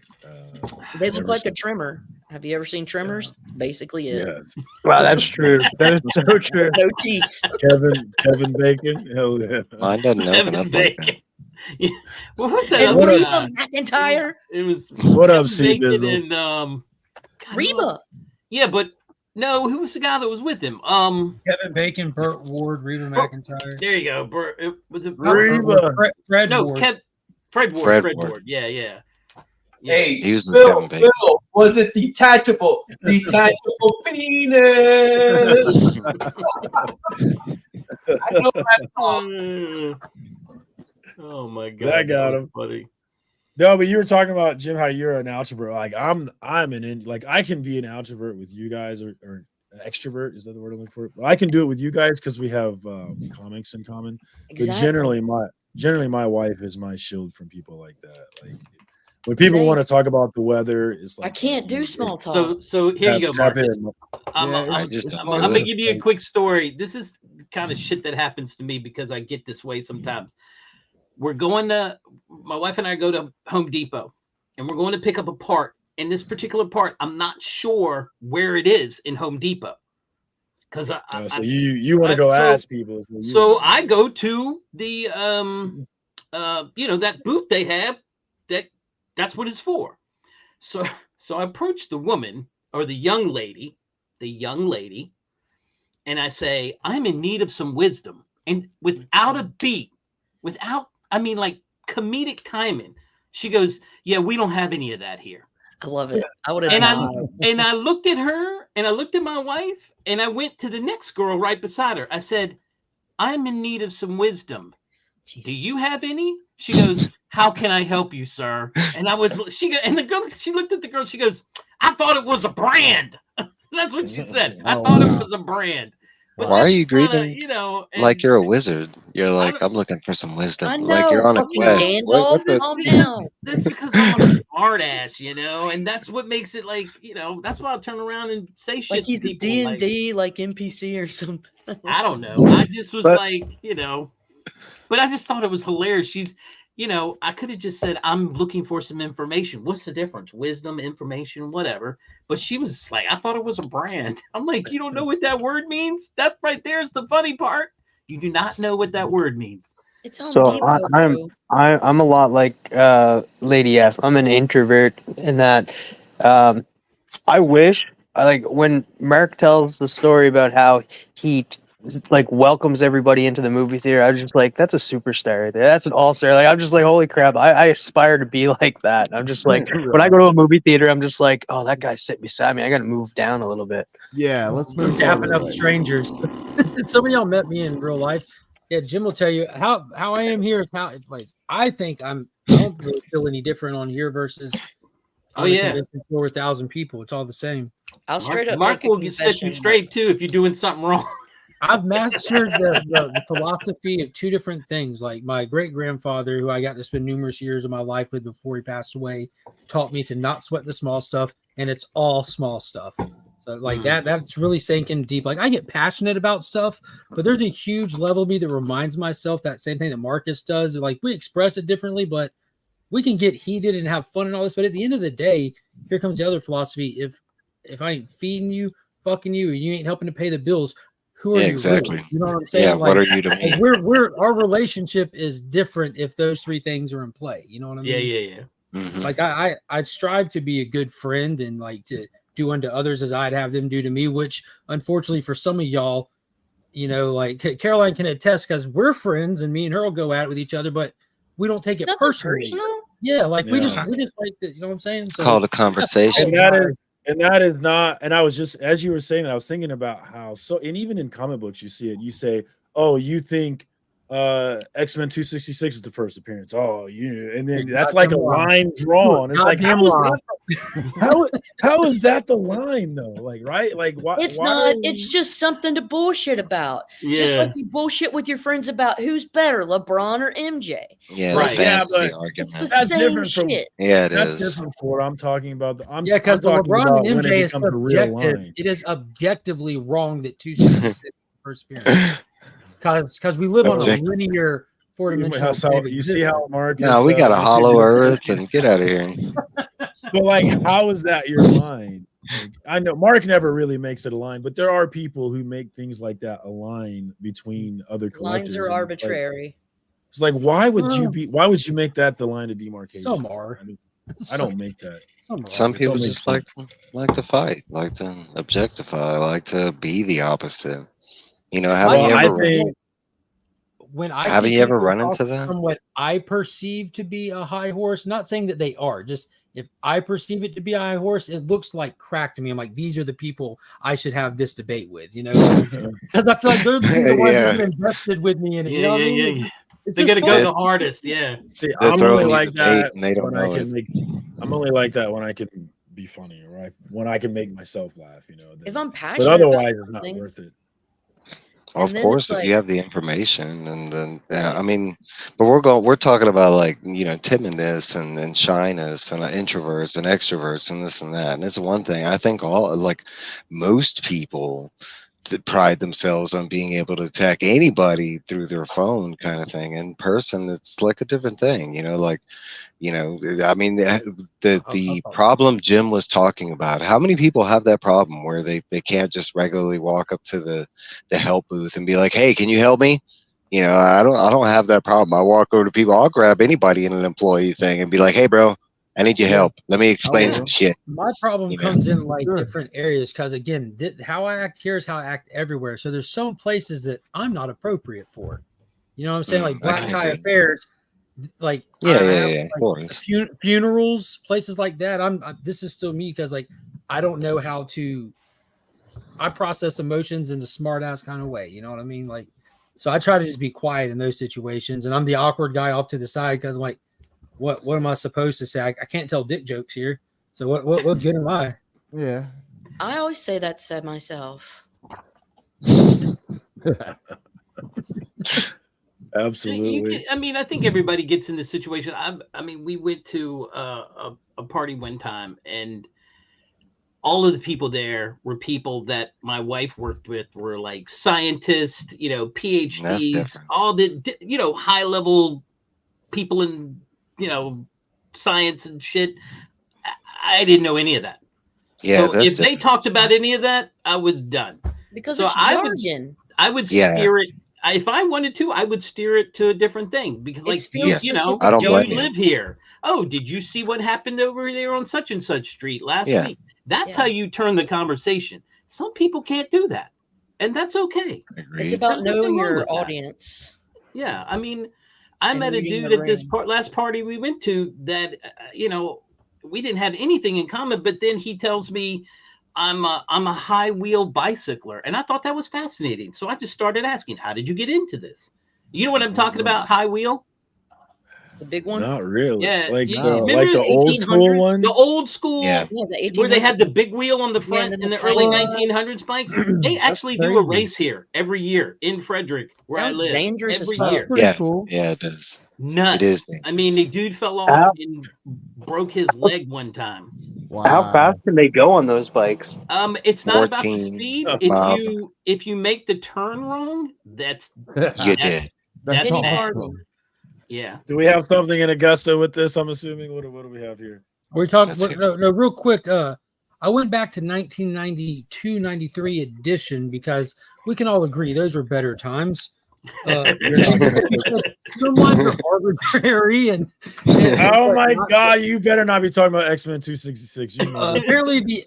they look never like a seen- trimmer. Have you ever seen trimmers? Basically it. Yes. Wow, that's true. That is so true. No teeth. Kevin Bacon. Hell yeah. Mine doesn't open up like that. Yeah. What was that? And other Reba guy? McIntyre. It was What up, Kevin Bacon C-Bizzle? and God, Reba. Yeah, but no, who was the guy that was with him? Kevin Bacon, Burt Ward, Reba McIntyre. There you go. Was it Reba. Fred No, Ward. Fred Ward. Fred Fred Ward. Ward. Yeah. Hey, He was with Bill, Kevin Bacon. Bill, was it detachable? Detachable penis. I know that song. Oh my god, That got was him. funny. No, but you were talking about Jim, how you're an introvert. Like I'm like I can be an introvert with you guys, or an extrovert. Is that the word I'm looking for? But I can do it with you guys because we have comics in common. Exactly. But generally my wife is my shield from people like that. Like when people Same. want to talk about the weather, it's like I can't do small talk. So here you go, tap Marcus. in. I'm gonna give you a quick story. This is the kind of shit that happens to me because I get this way sometimes. My wife and I go to Home Depot, and we're going to pick up a part. And this particular part, I'm not sure where it is in Home Depot. Because So you want to go ask people. So I go to the that booth they have. That's what it's for. So I approach the woman or the young lady, and I say, I'm in need of some wisdom. And without a beat, like comedic timing, she goes, yeah, we don't have any of that here. I love it. I would have. And I looked at her, and I looked at my wife, and I went to the next girl right beside her. I said, I'm in need of some wisdom. Do you have any? She goes, how can I help you, sir? And the girl, she looked at the girl, she goes, I thought it was a brand. That's what she said. I thought it was a brand. But Why are you kinda, greeting like you're a wizard? You're like, I'm looking for some wisdom. Like you're on a fucking quest. What the? Calm down. That's because I'm a smart ass, and that's what makes it like, that's why I turn around and say shit Like he's to a people. D&D like NPC or something. I don't know. I just was but I just thought it was hilarious. She's, I could have just said, I'm looking for some information. What's the difference? Wisdom, information, whatever. But she was like, I thought it was a brand. I'm like, you don't know what that word means? That right there is the funny part. You do not know what that word means. It's So I'm a lot like Lady F. I'm an introvert in that I wish like when Mark tells the story about how he like welcomes everybody into the movie theater. I was just like, that's a superstar right there. That's an all-star. Like I'm just like, holy crap, I aspire to be like that. I'm just like when I go to a movie theater, I'm just like, oh, that guy's sitting beside me. I gotta move down a little bit. Yeah, let's move Dapping up forward. strangers. Some of y'all met me in real life. Yeah, Jim will tell you how I am here is how like I think I don't really feel any different on here versus Oh, on a yeah. convention for 1,000 people. It's all the same. I'll straight up Mark make a will set you confession. straight too if you're doing something wrong. I've mastered the philosophy of two different things. Like my great grandfather, who I got to spend numerous years of my life with before he passed away, taught me to not sweat the small stuff, and it's all small stuff. So like that's really sinking deep. Like I get passionate about stuff, but there's a huge level of me that reminds myself that same thing that Marcus does. Like we express it differently, but we can get heated and have fun and all this. But at the end of the day, here comes the other philosophy. If I ain't feeding you, fucking you, and you ain't helping to pay the bills, who are Exactly. you really? You know what I'm saying? Yeah, Like, what are you to me? We're our relationship is different if those three things are in play. You know what I mean? Yeah. Mhm. Like I strive to be a good friend and like to do unto others as I'd have them do to me, which unfortunately for some of y'all, you know, like Caroline can attest because we're friends and me and her will go at it with each other, but we don't take it Nothing personally. personal? Yeah, like we Yeah. just like that, you know what I'm saying? It's called a conversation. And that is not, and I was just, as you were saying that, I was thinking about how, so, and even in comic books, you see it, you say, oh, you think X-Men 266 is the first appearance. Oh, you, and then that's like a line drawn. It's like, how is that the line though? Like, right? Like, why? It's not. It's just something to bullshit about. Just like you bullshit with your friends about who's better, LeBron or MJ. Yeah, Like, the fantasy it's argument. the That's same different from, shit. Yeah, it that's is. different from what I'm talking about. Yeah, because the talking LeBron about and when it MJ is becomes a real subjective. line. It is objectively wrong that 266 first appearance. Because we live on a linear four-dimensional plane of You see how Mark No, we got a hollow earth and get out of here. But like, how is that your line? Like, I know Mark never really makes it a line, but there are people who make things like that a line between other collectors. Lines are arbitrary. It's like, why would you make that the line of demarcation? Some are. I don't make that. Some people just like to fight, like to objectify, like to be the opposite. You know, haven't you ever run into that? From what I perceive to be a high horse, not saying that they are, just if I perceive it to be a high horse, it looks like crack to me. I'm like, these are the people I should have this debate with, you know, because I feel like they're the ones that are invested with me in it. You know what I mean? They're gonna go the hardest, yeah. See, I'm only like that and they don't know it. I'm only like that when I can be funny, right? When I can make myself laugh, you know. If I'm passionate, but otherwise, it's not worth it. Of course, if you have the information, and then I mean, but we're talking about like, you know, timidness and shyness and introverts and extroverts and this and that. And it's one thing I think most people that pride themselves on being able to attack anybody through their phone kind of thing. In person, it's like a different thing, you know, like, you know, I mean, the problem Jim was talking about, how many people have that problem where they can't just regularly walk up to the help booth and be like, hey, can you help me? You know, I don't have that problem. I walk over to people, I'll grab anybody in an employee thing and be like, hey bro, I need your help. Let me explain some shit. My problem comes in like different areas because, again, how I act here is how I act everywhere. So there's some places that I'm not appropriate for. You know what I'm saying? Like black tie affairs, like of course. Funerals, places like that. This is still me because like I don't know how to. I process emotions in a smart ass kind of way. You know what I mean? Like, so I try to just be quiet in those situations, and I'm the awkward guy off to the side because I'm like, what am I supposed to say? I can't tell dick jokes here. So what good am I? Yeah. I always say that to myself. Absolutely. I mean, I think everybody gets in this situation. I mean, we went to a party one time, and all of the people there were people that my wife worked with, were like scientists, you know, PhDs, all the, you know, high level people in, you know, science and shit. I didn't know any of that. Yeah, so if they talked about any of that, I was done. Because so it's jargon. I would steer it. If I wanted to, I would steer it to a different thing because, like, you know, I don't blame you live here. Oh, did you see what happened over there on such and such street last week? That's how you turn the conversation. Some people can't do that, and that's okay. It's about knowing your audience. Yeah, I mean, I met a dude at this last party we went to that, you know, we didn't have anything in common, but then he tells me I'm a high wheel bicycler. And I thought that was fascinating. So I just started asking, how did you get into this? You know what I'm talking about? High wheel? The big one? Not really. Yeah. Like the old school one? The old school, the where they had the big wheel on the front in the early 1900s bikes. They actually do a race here every year in Frederick, where I live. Dangerous every as year. Yeah, yeah, it does. Nuts. It is. I mean, the dude fell off and broke his leg one time. Wow. How fast can they go on those bikes? It's not about the 14 speed. miles. If you make the turn wrong, that's You did. That's all. bad. Yeah. Do we have something in Augusta with this? I'm assuming. What do we have here? We're talking. No, real quick. I went back to 1992, 93 edition because we can all agree those were better times. Some lines are arbitrary and oh my god, you better not be talking about X-Men 266. You apparently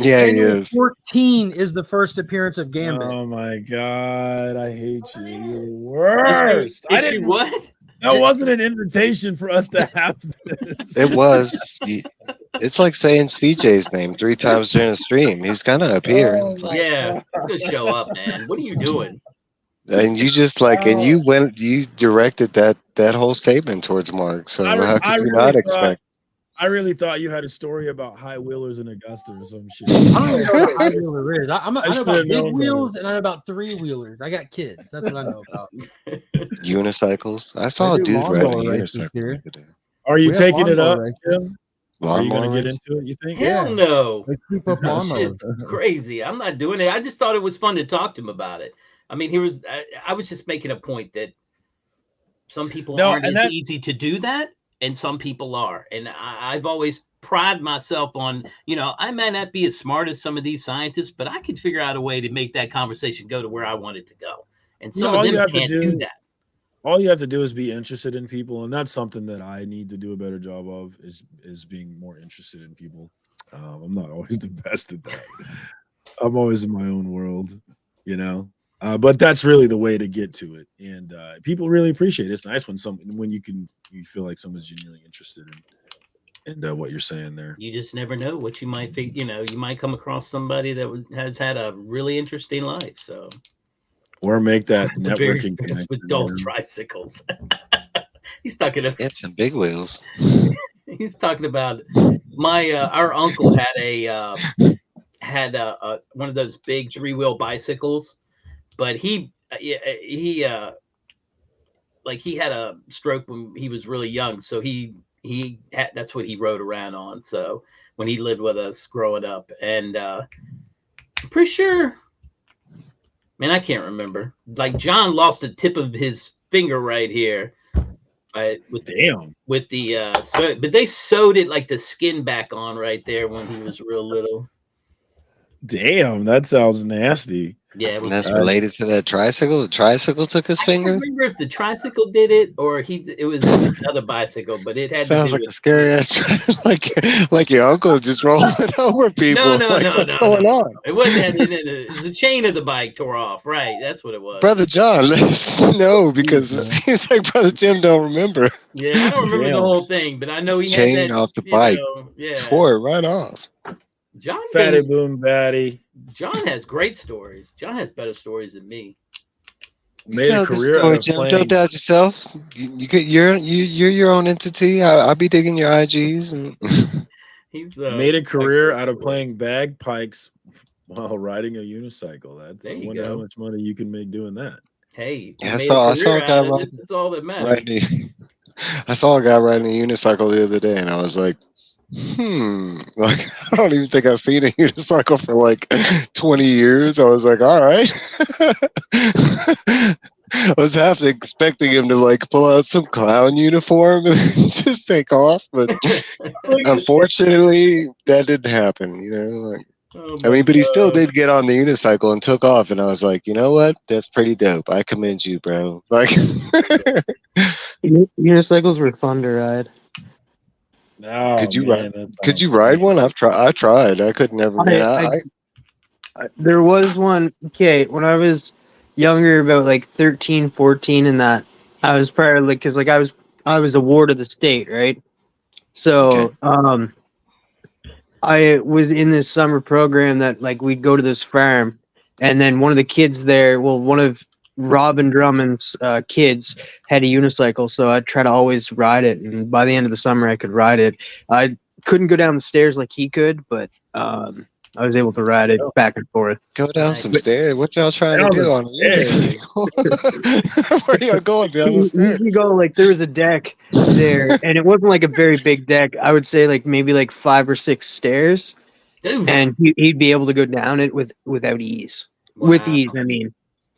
Yeah, he Annual is. 14 is the first appearance of Gambit. Oh my god, I hate you. You're the worst. Is she what? That wasn't an invitation for us to have this. It was. It's like saying CJ's name 3 times during a stream. He's gonna appear. Yeah, he's gonna show up, man. What are you doing? And you just like, and you directed that whole statement towards Mark. So how could you not expect? I really thought you had a story about high wheelers in Augusta or some shit. I don't even know what a high wheeler is. I know should've about big known wheels and I know about 3 wheelers. I got kids. That's what I know about. Unicycles. I saw a do dude riding a lawnmower races unicycle. here. the other day. Are you We have taking it up, lawnmower Tim? races. Are you going to Lawnmower get race? into it, you think? Hell no. They scoop up That lawnmowers. shit's crazy. I'm not doing it. I just thought it was fun to talk to him about it. I mean, I was just making a point that some people aren't as easy to do that, and some people are. And I've always pride myself on, I might not be as smart as some of these scientists, but I can figure out a way to make that conversation go to where I want it to go. And some of them can't do that. All you have to do is be interested in people, and that's something that I need to do a better job of is being more interested in people. I'm not always the best at that. I'm always in my own world, but that's really the way to get to it, and people really appreciate it. It's nice when you feel like someone's genuinely interested in what you're saying there. You just never know what you might think. You might come across somebody that has had a really interesting life. So. Or make that Some very networking experience connection. with dull tricycles. He's talking about some big wheels. He's talking about our uncle had one of those big 3-wheel bicycles, but he had a stroke when he was really young, so that's what he rode around on. So when he lived with us growing up, and I'm pretty sure. Man, I can't remember. Like John lost the tip of his finger right here. But they sewed it like the skin back on right there when he was real little. Damn, that sounds nasty. Yeah, and that's related to that tricycle. The tricycle took his finger. I don't remember if the tricycle did it or it was another bicycle, but it had sounds to do like with a scary ass like your uncle just rolling over people. No, what's going on? It wasn't the chain of the bike tore off. Right, that's what it was. Brother John, no, because it seems like Brother Jim don't remember. Yeah, I don't remember the whole thing, but I know he chain had that, off the bike. Tore it right off. John Fatty boom batty. John has great stories. John has better stories than me. Made a career out of Jim. playing. Don't doubt yourself. You're your own entity. I'll be digging your IGs and he's made a career out of playing bagpipes while riding a unicycle. I wonder how much money you can make doing that. Hey, yeah, I saw a guy riding. That's all that matters. I saw a guy riding a unicycle the other day, and I was like, like I don't even think I've seen a unicycle for like 20 years. I was like, all right. I was half expecting him to like pull out some clown uniform and just take off, but unfortunately that didn't happen, but he still did get on the unicycle and took off, and I was like, you know what? That's pretty dope. I commend you, bro. Like unicycles were fun to ride. Oh, could you ride one? I tried. I could never. There was one. Okay, when I was younger, about like 13, 14, and that I was probably like, because like I was a ward of the state, right? So I was in this summer program that like we'd go to this farm, and then one of the kids there, one of Robin Drummond's kids had a unicycle, so I'd try to always ride it, and by the end of the summer I could ride it. I couldn't go down the stairs like he could, but I was able to ride it back and forth. Go down some stairs. What y'all trying to do on the unicycle? Where are y'all going down the stairs? You go like there was a deck there, and it wasn't like a very big deck. I would say like maybe like 5 or 6 stairs, and he'd be able to go down it without ease. Wow. With ease, I mean.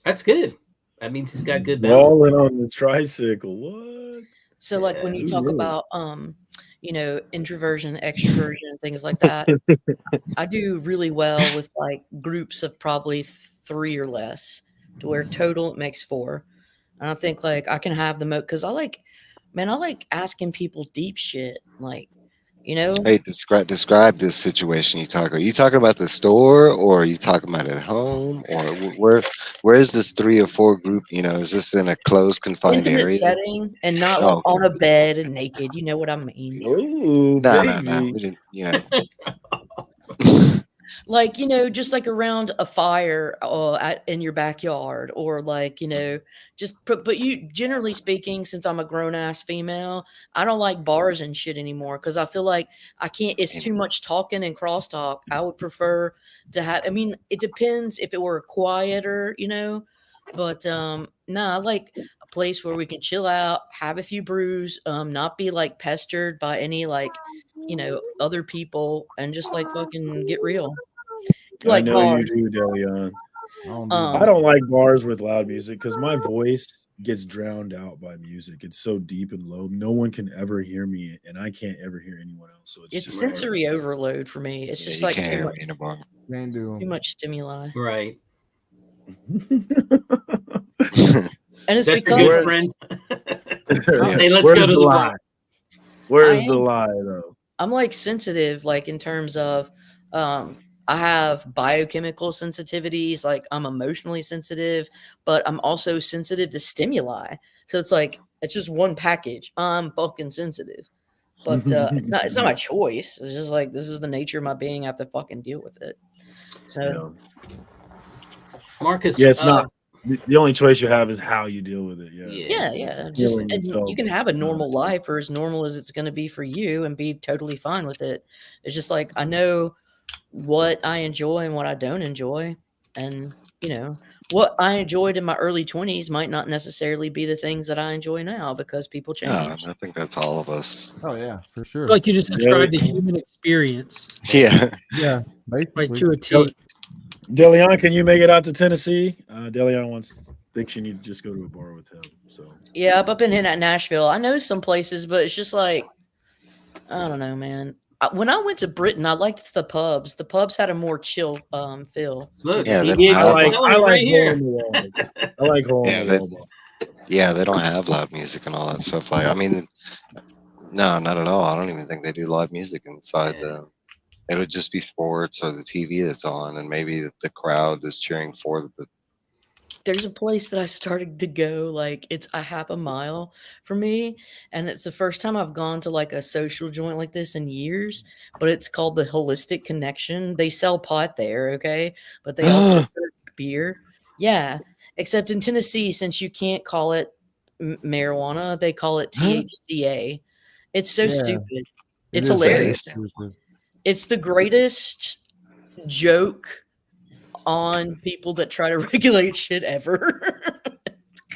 That's good. That means he's got good balance. Rolling on the tricycle. What? So like when you talk about introversion, extroversion, things like that, I do really well with like groups of probably 3 or less, to where total it makes 4. And I think like I can have the because I like asking people deep shit. Like, you know, Hey, describe this situation you talk. Are you talking about the store, or are you talking about at home, or where is this 3 or 4 group? You know, is this in a closed, confined intimate area? setting and not Oh, on okay. a bed and naked. You know what I mean? Ooh, No, baby. we didn't. You know. Like, you know, just like around a fire in your backyard, or like, you know, just but you, generally speaking, since I'm a grown ass female, I don't like bars and shit anymore because I feel like I can't, it's too much talking and crosstalk. I would prefer to have, I mean, it depends if it were quieter, you know, but I like a place where we can chill out, have a few brews, not be like pestered by any like, you know, other people, and just like fucking get real. I Like know you bars. do, Delion. I Um, don't like bars with loud music because my voice gets drowned out by music. It's so deep and low. No one can ever hear me, and I can't ever hear anyone else. So it's it's just sensory overload for me. It's Yeah, just you like can't too hear much, me in a bar. Can't do too much stimuli. Right. And it's That's a because good like, friend. Yeah. Hey, let's Where's go to the the lie? bar. Where's I the am, lie, though? I'm like sensitive, like in terms of, I have biochemical sensitivities. Like I'm emotionally sensitive, but I'm also sensitive to stimuli. So it's like it's just one package. I'm fucking sensitive, but it's not my choice. It's just like this is the nature of my being. I have to fucking deal with it. So Marcus. Yeah, it's not. The only choice you have is how you deal with it. Yeah. yeah. Just Healing and itself you can have a is not- normal life, or as normal as it's going to be for you, and be totally fine with it. It's just like I know what I enjoy and what I don't enjoy, and you know what I enjoyed in my early 20s might not necessarily be the things that I enjoy now because people Yeah, change. I think that's all of us. Oh yeah, for sure. Like you just described the human experience. Yeah. Yeah, Like basically. to a T. Delion, can you make it out to Tennessee? Delion thinks you need to just go to a bar with him. So Yeah, I've been in at Nashville. I know some places, but it's just like I don't know, man. When I went to Britain, I liked the pubs. The pubs had a more chill feel. Look, Yeah, they don't he's have telling I you like right hole here. in the walls. I like hole Yeah, in the wall bar. yeah, they don't have live music and all that stuff. Like, I mean, no, not at all. I don't even think they do live music inside the. It would just be sports or the TV that's on, and maybe the crowd is cheering for the. There's a place that I started to go, like it's a half a mile from me, and it's the first time I've gone to like a social joint like this in years, but it's called the Holistic Connection. They sell pot there, okay? But they also serve beer. Yeah, except in Tennessee, since you can't call it marijuana, they call it THCA. It's so Yeah, stupid. it It's is very hilarious. stupid. It's the greatest joke on people that try to regulate shit ever.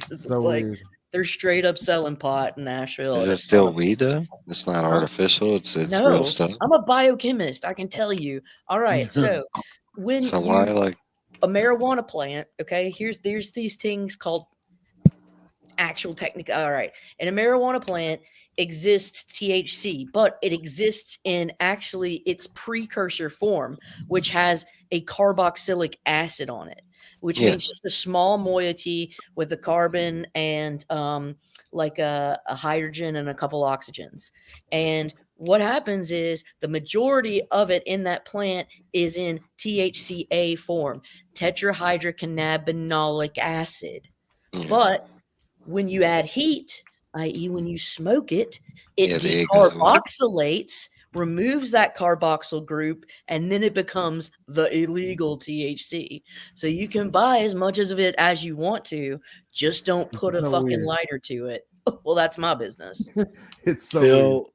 'Cause So it's like weird. they're straight up selling pot in Nashville. Is and it it's still fun. weed though? It's not Huh? artificial. It's real No, stuff. I'm a biochemist. I can tell you. All right, so when So why like? a marijuana plant, okay, there's these things called actual technical. All right, in a marijuana plant exists THC, but it exists in actually its precursor form, which has a carboxylic acid on it, which Yeah. means just a small moiety with a carbon and like a hydrogen and a couple oxygens. And what happens is the majority of it in that plant is in THCA form, tetrahydrocannabinolic acid. But when you add heat, i.e., when you smoke it, it Yeah, the egg goes away. decarboxylates, removes that carboxyl group, and then it becomes the illegal THC. So you can buy as much of it as you want to, just don't put a so fucking weird. lighter to it. Well, that's my business. It's so weird. Phil,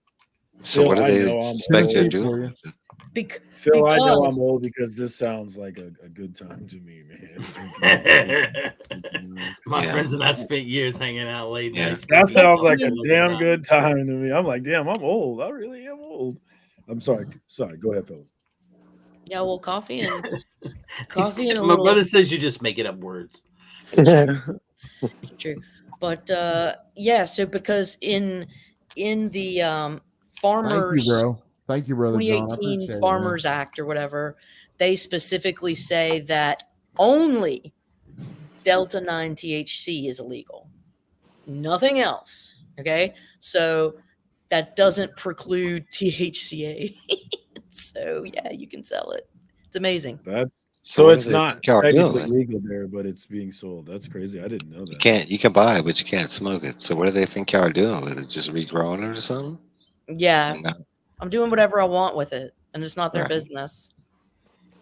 So what do I they know I'm suspect you're old. doing? Phil, I know because I'm old because this sounds like a good time to me, man. My Yeah. friends and I spent years hanging out late Yeah. nights. That drinking sounds like a cocktails damn and good time to me. I'm like, damn, I'm old. I really am old. I'm sorry. Sorry. Go ahead, Phil. yeah, well, coffee and a My little. brother says you just making up words. It's true. But yeah, so because in the Thank you, farmers bro. Thank you, brother John. I 2018 appreciate it, man. Farmers Act or whatever, they specifically say that only Delta 9 THC is illegal. nothing else. Okay, so that doesn't preclude THCA. So yeah, you can sell it. It's amazing. That's So so what do it's they not think y'all technically doing? legal there, but it's being sold. That's crazy. I didn't know that. You can buy it, but you can't smoke it. So what do they think y'all are doing with it? Just regrowing it or something? Yeah, No. I'm doing whatever I want with it, and it's not their Right. business.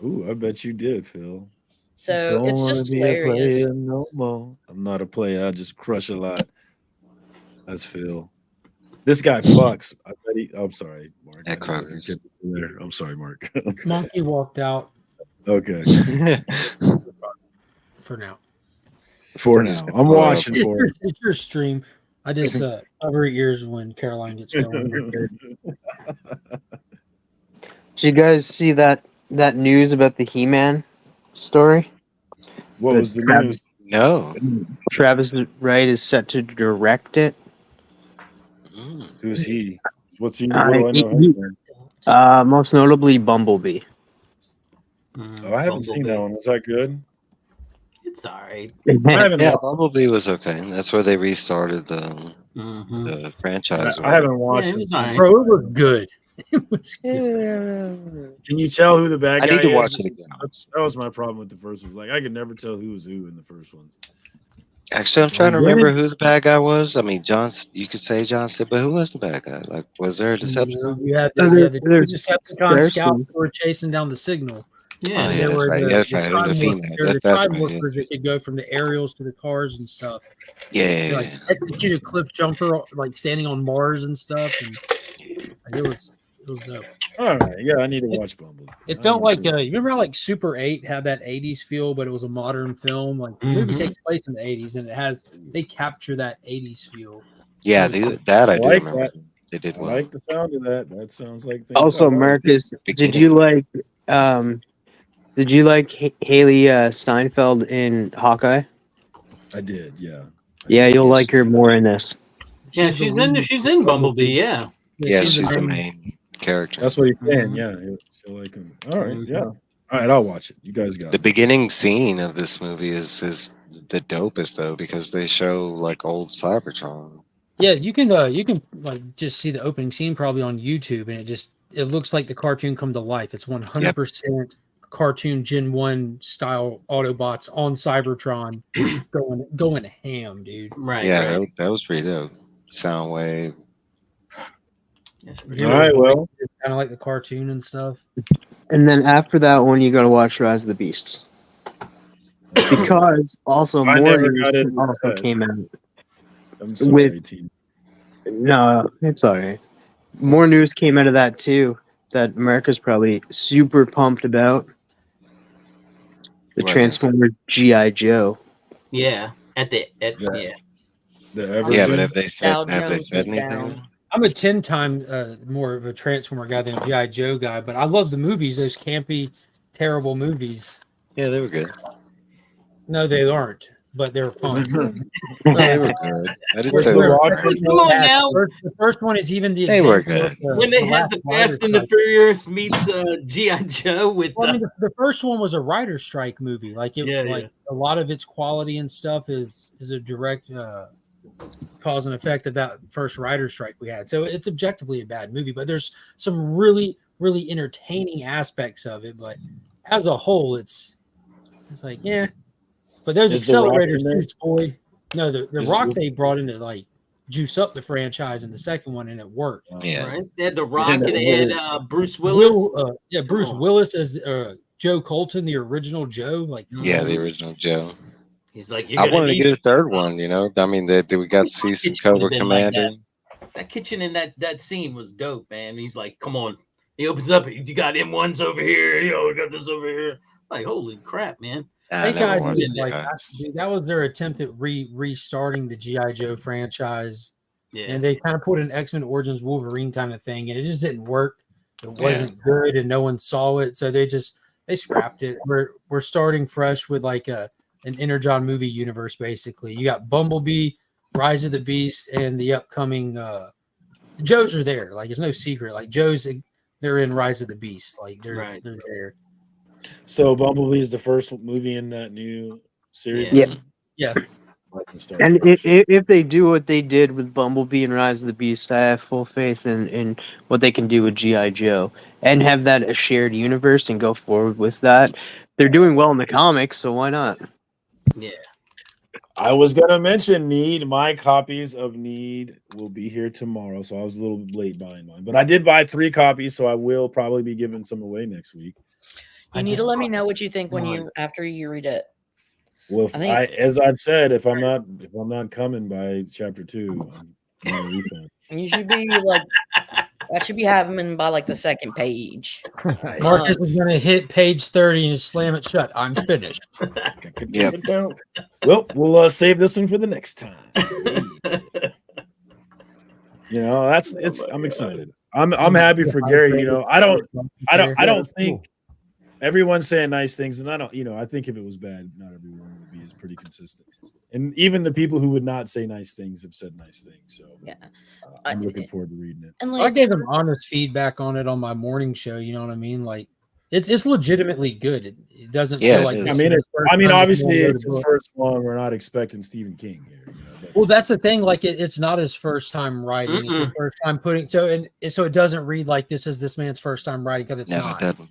Ooh, I bet you did, Phil. So Don't it's want to just be a hilarious. player no more. I'm not a player. I just crush a lot. That's Phil. This guy fucks. I bet he. I'm sorry, Mark. I At didn't know you Kroger's. kept this in there. I'm sorry, Mark. Monkey walked out Okay. for now. For He's now, gonna I'm blow up. watching for him. It's your stream. I just cover ears when Caroline gets going. Right there. Did you guys see that news about the He-Man story? What That was the news? No. Travis Wright is set to direct it. Who's he? What's he? What do I know him from? Most notably Bumblebee. Oh, I haven't seen that Bumblebee. one. Was that good? It's all right. I haven't. Yeah, Watched, Bumblebee was okay. That's where they restarted the franchise. or I haven't whatever. watched it it was since. all right. Bro, it was good. It was Can you tell who the bad I guy need to is? watch it again. That was my problem with the first one. Like I could never tell who was who in the first ones. Actually, I'm trying to Women- remember who the bad guy was. I mean, you could say John Cena, but who was the bad guy? Like, was there a Decepticon? You had Oh, the there's Decepticon there's scouts some. who were chasing down the signal. Yeah. Oh, And yeah, there that's were right. the, Yeah, that's the right. It was Time a female. Workers, the That's Time right. Workers that could go from the aerials to the cars and stuff. Yeah. They like executed cliff jumper, like standing on Mars and stuff, and like, it was dope. All right, yeah, I need to watch Bumblebee. It felt like you remember how like Super 8 had that 80s feel, but it was a modern film. Like the movie takes place in the 80s, and they capture that 80s feel. Yeah, Really cool. that I I do like remember. that. They did I well. like the sound of that. That sounds like things. Also, I like. Marcus, did Beginning. you like Haley Steinfeld in Hawkeye? I did, yeah. Yeah, you'll like her more in this. Yeah, she's in Bumblebee. Yeah. Yeah, she's she's the the main character. That's what he's saying. Yeah, she'll like him. All right, yeah. All right, I'll watch it. You guys got The it. beginning scene of this movie is the dopest though, because they show like old Cybertron. Yeah, you can like just see the opening scene probably on YouTube, and it looks like the cartoon come to life. It's 100% cartoon Gen 1 style Autobots on Cybertron going ham, dude. Right. Yeah, Right. that was pretty dope. Soundwave. All right, well, It's kind of like the cartoon and stuff. And then after that one, you got to watch Rise of the Beasts. Because also I more never news got into also that. came out. I'm sorry, With- T. No, it's all right. More news came out of that too that America's probably super pumped about. The What? Transformer G.I. Joe. Yeah. Yeah. Yeah. The Yeah, Ever- but have they said Jones anything? down. I'm a 10 time more of a Transformer guy than a G.I. Joe guy, but I love the movies, those campy, terrible movies. Yeah, they were good. No, they aren't, but they're fun. No, they were good. I didn't Where's say the they were Rock? great. Come on now. The first one is even the They were example good. of When they had last the Rider Fast and the Strike. Furious meets G.I. Joe with Well, I mean, the first one was a writer strike movie. Like Yeah, a lot of its quality and stuff is a direct cause and effect of that first writer strike we had. So it's objectively a bad movie, but there's some really, really entertaining aspects of it. But as a whole, it's like, yeah. But those Is The Rock accelerator in there? suits, boy. No, the Is- Rock they brought in to like juice up the franchise in the second one, and it worked. Yeah. right. They had The Rock and they had Bruce Willis. Bruce Willis as Joe Colton, the original Joe. Like, Yeah, the original Joe. He's like, you're I gonna wanted to need get a third one, you know. I mean, we got to see some Cobra been like Commander. that kitchen in that scene was dope, man. He's like, come on. He opens up. You got M1s over here. We got this over here. Like, holy crap, man. I They never tried watched to, it, like guys. dude, that was their attempt at restarting the GI Joe franchise, Yeah. and they kind of put an X-Men Origins Wolverine kind of thing, and it just didn't work. It wasn't good, and no one saw it, so they scrapped it. We're starting fresh with like an Energon movie universe, basically. You got Bumblebee, Rise of the Beast, and the upcoming Joes are there. Like, it's no secret. Like they're in Rise of the Beast. Like they're there. So Bumblebee is the first movie in that new series. Yeah. Yeah. And if they do what they did with Bumblebee and Rise of the Beast, I have full faith in what they can do with G.I. Joe and have that a shared universe and go forward with that. They're doing well in the comics, so why not? Yeah. I was gonna mention Need. My copies of Need will be here tomorrow, so I was a little late buying mine. But I did buy 3 copies, so I will probably be giving some away next week. You need to let me know what you think after you read it. Well, if I think as I've said, if I'm not coming by chapter 2, I'm getting a refund. you should be like that should be happening by like the second page. Marcus is going to hit page 30 and slam it shut. I'm finished. Yep. Well, we'll save this one for the next time. You know, I'm excited. I'm happy for Gary. You know, I don't think everyone's saying nice things, and I think if it was bad, not everyone would be as pretty consistent. And even the people who would not say nice things have said nice things. So yeah, I'm looking forward to reading it. And I gave him honest feedback on it on my morning show. You know what I mean? Like it's legitimately good. It doesn't feel like. Obviously it's the first one. We're not expecting Stephen King here. You know, well, that's the thing. Like it's not his first time writing. It's his first time putting. So it doesn't read like this is this man's first time writing because it's not. It doesn't.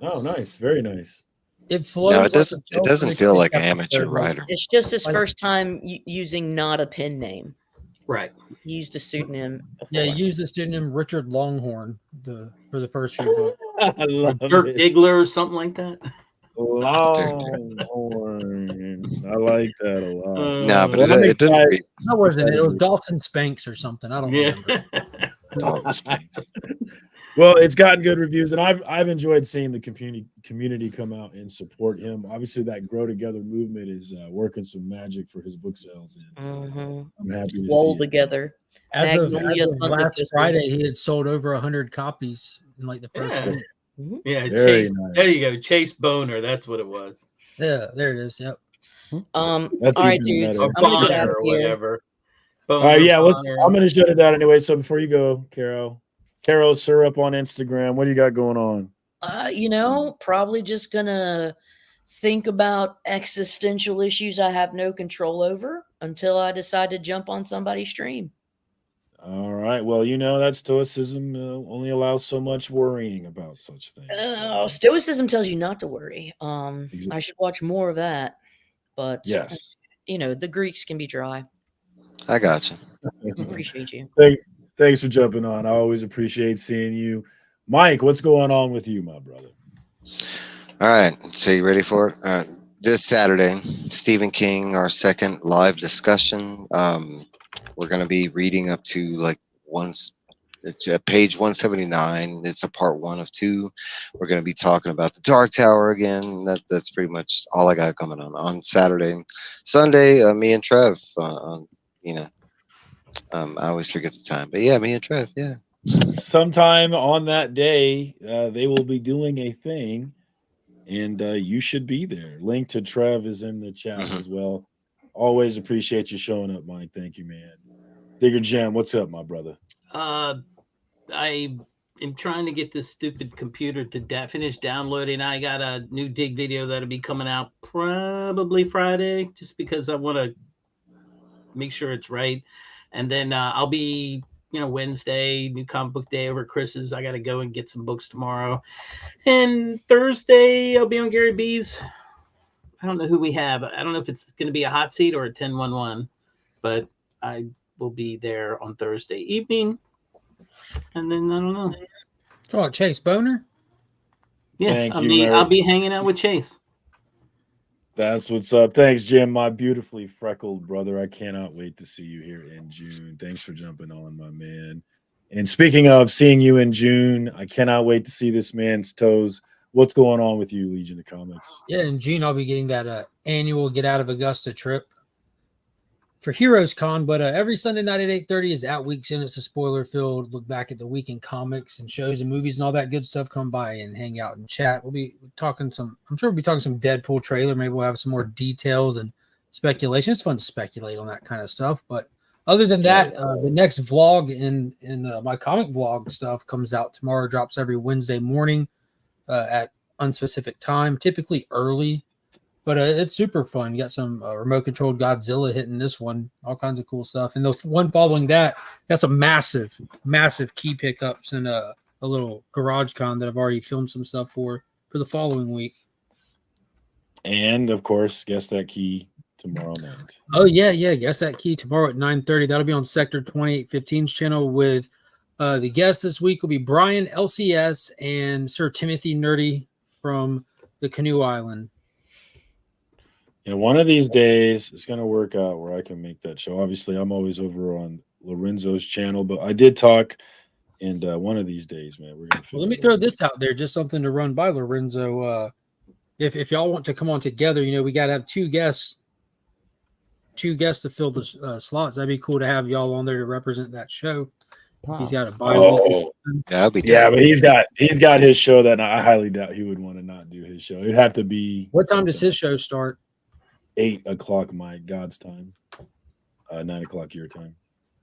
Oh, nice, very nice. It flows. No, it doesn't. It doesn't feel like an amateur writer. It's just his first time using not a pen name. Right. He used a pseudonym. Yeah, he used the pseudonym Richard Longhorn for the first few books. I love Dirk Diggler or something like that. Longhorn. I like that a lot. No, but it didn't read. That wasn't it. It was Dalton Spanks or something. I don't remember. Dalton Spanks. Well, it's gotten good reviews, and I've enjoyed seeing the community come out and support him. Obviously, that Grow Together movement is working some magic for his book sales, and I'm happy to Roll see together. As of last Friday, he had sold over 100 copies in like the first week. Yeah, Very Chase. nice. There you go, Chase Boner. That's what it was. Yeah, there it is. Yep. All That's right, even dudes. better. I'm gonna get out Boner of or here. whatever. All right, yeah, Boner. I'm going to shut it down anyway. So before you go, Carol Syrup on Instagram. What do you got going on? Probably just gonna think about existential issues I have no control over until I decide to jump on somebody's stream. All right. Well, that stoicism only allows so much worrying about such things. Stoicism tells you not to worry. I should watch more of that. But yes, the Greeks can be dry. I got you. Appreciate you. Thanks for jumping on. I always appreciate seeing you. Mike, what's going on with you, my brother? All right. So you ready for it? This Saturday, Stephen King, our second live discussion. We're going to be reading up to it's page 179. It's a part 1 of 2. We're going to be talking about the Dark Tower again. That's pretty much all I got coming on Saturday. Sunday, me and Trev, I always forget the time, but yeah, me and Trev, yeah. Sometime on that day, they will be doing a thing, and you should be there. Link to Trev is in the chat as well. Always appreciate you showing up, Mike. Thank you, man. Digger Jam, what's up, my brother? I am trying to get this stupid computer to finish downloading. I got a new dig video that'll be coming out probably Friday, just because I want to make sure it's right. And then I'll be, Wednesday, new comic book day over at Chris's. I got to go and get some books tomorrow. And Thursday, I'll be on Gary B's. I don't know who we have. I don't know if it's going to be a hot seat or a 10-1-1, but I will be there on Thursday evening. And then I don't know. Oh, Chase Boner? Yes, I'll be hanging out with Chase. That's what's up. Thanks, Jim, my beautifully freckled brother. I cannot wait to see you here in June. Thanks for jumping on, my man. And speaking of seeing you in June, I cannot wait to see this man's toes. What's going on with you, Legion of Comics? Yeah, in June, I'll be getting that annual Get Out of Augusta trip for Heroes Con, but every Sunday night at 8:30 is Out Weeks In. It's a spoiler-filled look back at the week in comics and shows and movies and all that good stuff. Come by and hang out and chat. We'll be talking I'm sure we'll be talking some Deadpool trailer. Maybe we'll have some more details and speculation. It's fun to speculate on that kind of stuff. But other than that, the next vlog in my comic vlog stuff comes out tomorrow. Drops every Wednesday morning at unspecific time, typically early. But it's super fun. You got some remote controlled Godzilla hitting this one, all kinds of cool stuff. And the one following that, got some massive key pickups and a little garage con that I've already filmed some stuff for the following week. And of course, Guess That Key tomorrow night. Oh yeah, Guess That Key tomorrow at 9:30. That'll be on Sector 2815's channel with the guests this week will be Brian LCS and Sir Timothy Nerdy from the Canoe Island. And one of these days, it's going to work out where I can make that show. Obviously, I'm always over on Lorenzo's channel, but I did talk, and one of these days, man, we're going to. Well, let me throw this out there, just something to run by Lorenzo. If y'all want to come on together, we got to have two guests to fill the slots. That'd be cool to have y'all on there to represent that show. He's got a but he's got his show that I highly doubt he would want to not do his show. It'd have to be. What time does his show start? 8 o'clock my God's time, 9 o'clock your time.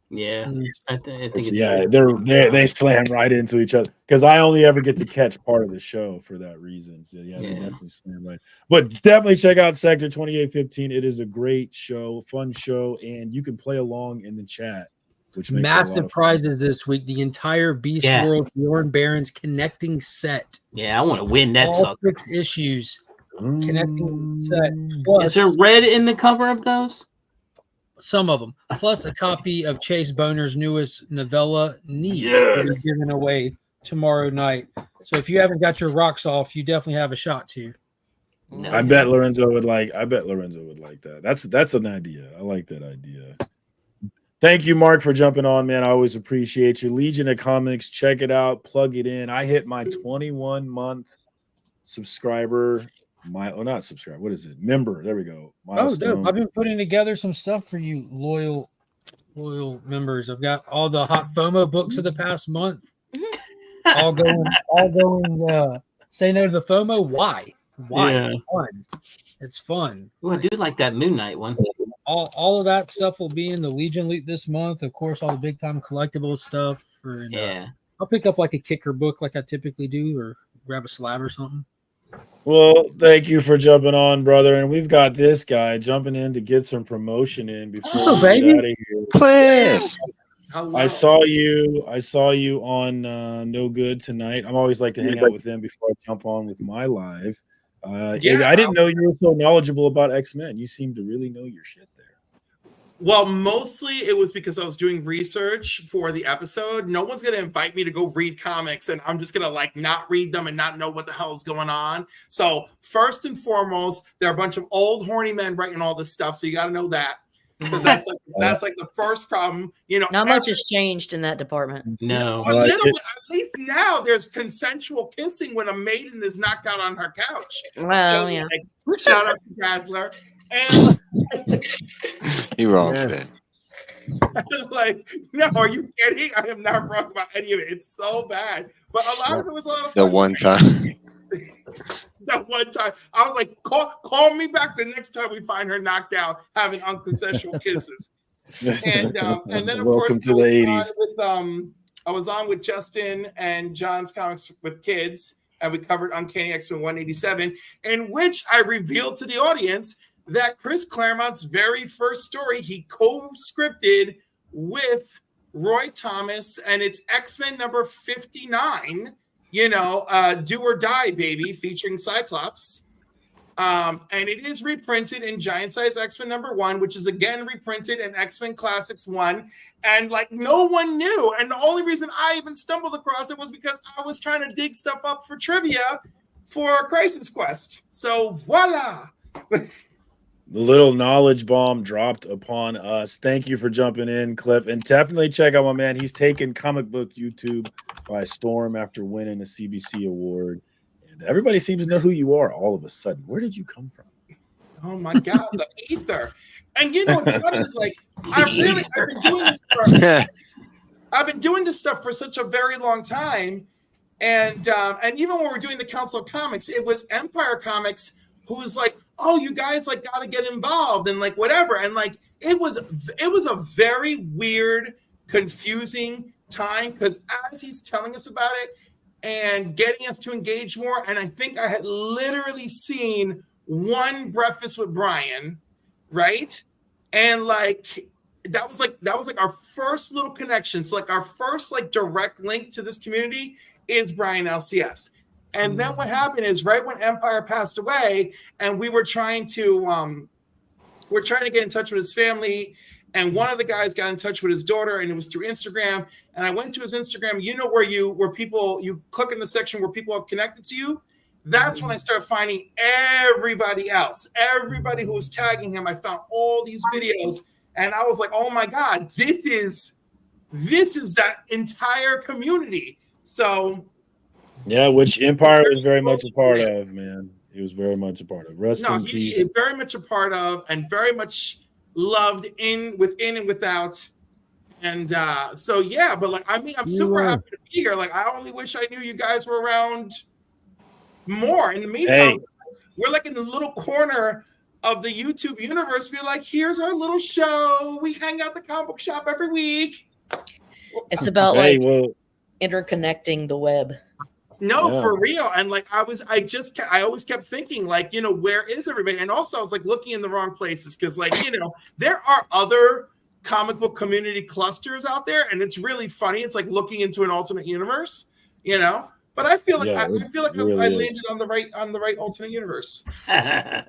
Yeah, I think it's they slam right into each other because I only ever get to catch part of the show for that reason. So they definitely slam right. But definitely check out Sector 2815. It is a great show, fun show, and you can play along in the chat. Which makes massive prizes this week. The entire Beast World Bjorn Barons connecting set. Yeah, I want to win that. All 6 issues. Connecting set. Plus, is there red in the cover of those? Some of them. Plus a copy of Chase Boner's newest novella, Need, that is given away tomorrow night. So if you haven't got your rocks off, you definitely have a shot to. No. I bet Lorenzo would like that. That's an idea. I like that idea. Thank you, Mark, for jumping on, man. I always appreciate you. Legion of Comics, check it out, plug it in. I hit my 21-month subscriber. Not subscribe. What is it? Member. There we go. Milestone. Oh, dope. I've been putting together some stuff for you, loyal members. I've got all the hot FOMO books of the past month. all going. Say no to the FOMO. Why? Yeah. It's fun. It's fun. Well, I do like that Moon Knight one. All of that stuff will be in the Legion Leap this month. Of course, all the big time collectible stuff. I'll pick up like a kicker book like I typically do, or grab a slab or something. Well, thank you for jumping on, brother. And we've got this guy jumping in to get some promotion in before What's up, baby? Out of here. Cliff. I saw you on No Good tonight. I'm always like to hang out with them before I jump on with my live. I didn't know you were so knowledgeable about X-Men. You seem to really know your shit there. Well, mostly it was because I was doing research for the episode. No one's going to invite me to go read comics, and I'm just going to not read them and not know what the hell is going on. So first and foremost, there are a bunch of old horny men writing all this stuff. So you got to know that. Because that's like the first problem. Not much has changed in that department. No. At least now there's consensual kissing when a maiden is knocked out on her couch. Well, Shout out to Dazzler. And You're wrong, man. No, are you kidding? I am not wrong about any of it. It's so bad. But a lot of it was a lot of fun. The one time. That one time, I was like, call me back the next time we find her knocked out having unconsensual kisses. And then of welcome course, to the 80s. I was on with Justin and John's Comics with Kids, and we covered Uncanny X-Men 187, in which I revealed to the audience that Chris Claremont's very first story he co-scripted with Roy Thomas, and it's X-Men number 59. Do or Die, baby, featuring Cyclops. And it is reprinted in Giant Size X-Men number 1, which is again reprinted in X-Men Classics 1. And no one knew. And the only reason I even stumbled across it was because I was trying to dig stuff up for trivia for Crisis Quest. So voila. The little knowledge bomb dropped upon us. Thank you for jumping in, Cliff. And definitely check out my man. He's taken comic book YouTube by storm after winning a CBC award. And everybody seems to know who you are all of a sudden. Where did you come from? Oh, my God, the ether. And what's funny is I've been doing this stuff for such a very long time. And even when we're doing the Council of Comics, it was Empire Comics who was like, oh, you guys got to get involved and whatever. And it was a very weird, confusing time because as he's telling us about it and getting us to engage more, and I think I had literally seen one breakfast with Brian, right? And like that was like our first little connection. So like our first like direct link to this community is Brian LCS. And then what happened is right when Empire passed away, and we were trying to get in touch with his family, and one of the guys got in touch with his daughter, and it was through Instagram. And I went to his Instagram. You know where you click in the section where people have connected to you. That's when I started finding everybody else, everybody who was tagging him. I found all these videos, and I was like, "Oh my God, this is that entire community." So, yeah, which Empire was very much a part of, man. He was very much a part of. Rest in peace. Very much a part of, and very much loved within and without. And so yeah, but like I mean, I'm super happy to be here. Like I only wish I knew you guys were around more. In the meantime, we're like in the little corner of the YouTube universe. We're like, here's our little show. We hang out at the comic book shop every week. It's about interconnecting the web. No, for real. And like I always kept thinking, like, you know, where is everybody? And also I was like looking in the wrong places because, like, you know, there are other comic book community clusters out there, and it's really funny. It's like looking into an alternate universe, you know. But I feel like I landed on the right alternate universe. Yeah,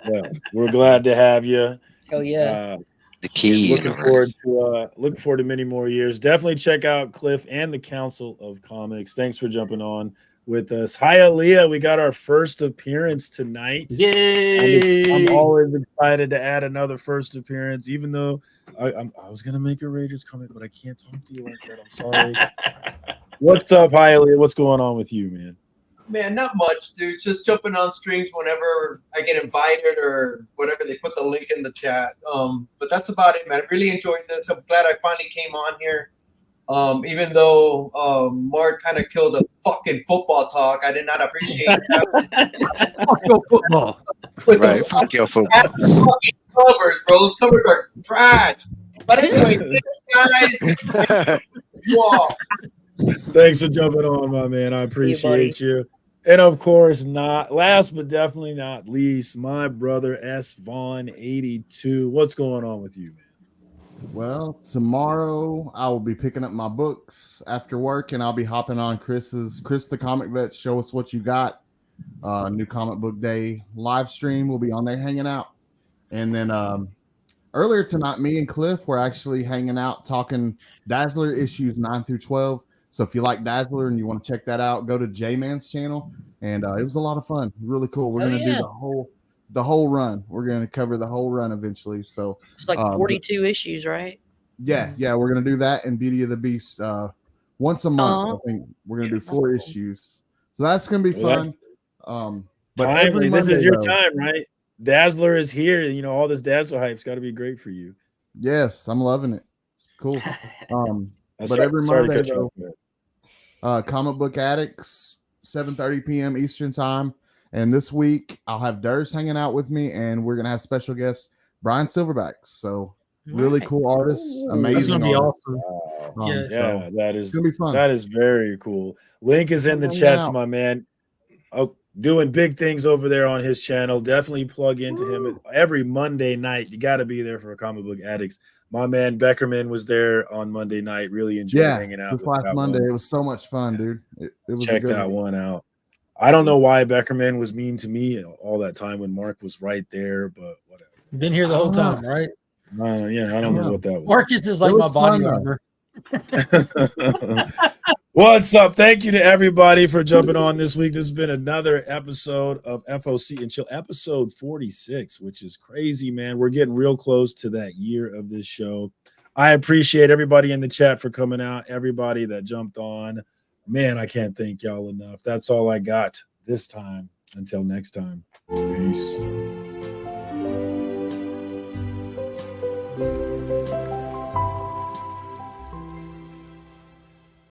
we're glad to have you. Oh yeah. The key. Looking forward to many more years. Definitely check out Cliff and the Council of Comics. Thanks for jumping on with us. Hi, Aaliyah. We got our first appearance tonight. Yay! I'm always excited to add another first appearance, even though I was gonna make a Raiders comment, but I can't talk to you like that. I'm sorry. What's up, hi, Aaliyah? What's going on with you, man? Man, not much, dude. Just jumping on streams whenever I get invited or whatever. They put the link in the chat. But that's about it, man. I really enjoyed this. I'm glad I finally came on here. Even though Mark kind of killed the fucking football talk, I did not appreciate that. Fuck your football. Right, fuck your football. That's the fucking covers, bro. Those covers are trash. But anyway, guys, wow. Thanks for jumping on, my man. I appreciate you. And of course, last but definitely not least, my brother S. Vaughn 82. What's going on with you, man? Well, tomorrow I will be picking up my books after work, and I'll be hopping on Chris the Comic Vet. Show us what you got. New Comic Book Day live stream. We'll be on there hanging out. And then earlier tonight, me and Cliff were actually hanging out talking Dazzler issues 9 through 12. So if you like Dazzler and you want to check that out, go to J-Man's channel. And it was a lot of fun. Really cool. We're going to do the whole run. We're going to cover the whole run eventually. So it's like 42 issues, right? Yeah. We're going to do that and Beauty of the Beast once a month. I think we're going to do 4 issues. So that's going to be fun. But timely. Monday, this is your time, right? Dazzler is here. You know, all this Dazzler hype's got to be great for you. Yes, I'm loving it. It's cool. But every Monday, though, Comic Book Addicts, 7:30 p.m. Eastern Time. And this week, I'll have Durs hanging out with me, and we're going to have special guest Brian Silverback. So, really cool artists. Amazing. That's going to be awesome. Yeah, that is going to be fun. That is very cool. Link is in the chats, my man. Oh, doing big things over there on his channel. Definitely plug into him every Monday night. You got to be there for Comic Book Addicts. My man Beckerman was there on Monday night. Really enjoyed hanging out. This last Monday, it was so much fun, dude. It was check that one out. I don't know why Beckerman was mean to me all that time when Mark was right there, but whatever. Been here the whole time, right? I don't know what that was. Marcus is like my body armor. What's up? Thank you to everybody for jumping on this week. This has been another episode of FOC and Chill, episode 46, which is crazy, man. We're getting real close to that year of this show. I appreciate everybody in the chat for coming out, everybody that jumped on. Man, I can't thank y'all enough. That's all I got this time. Until next time, peace.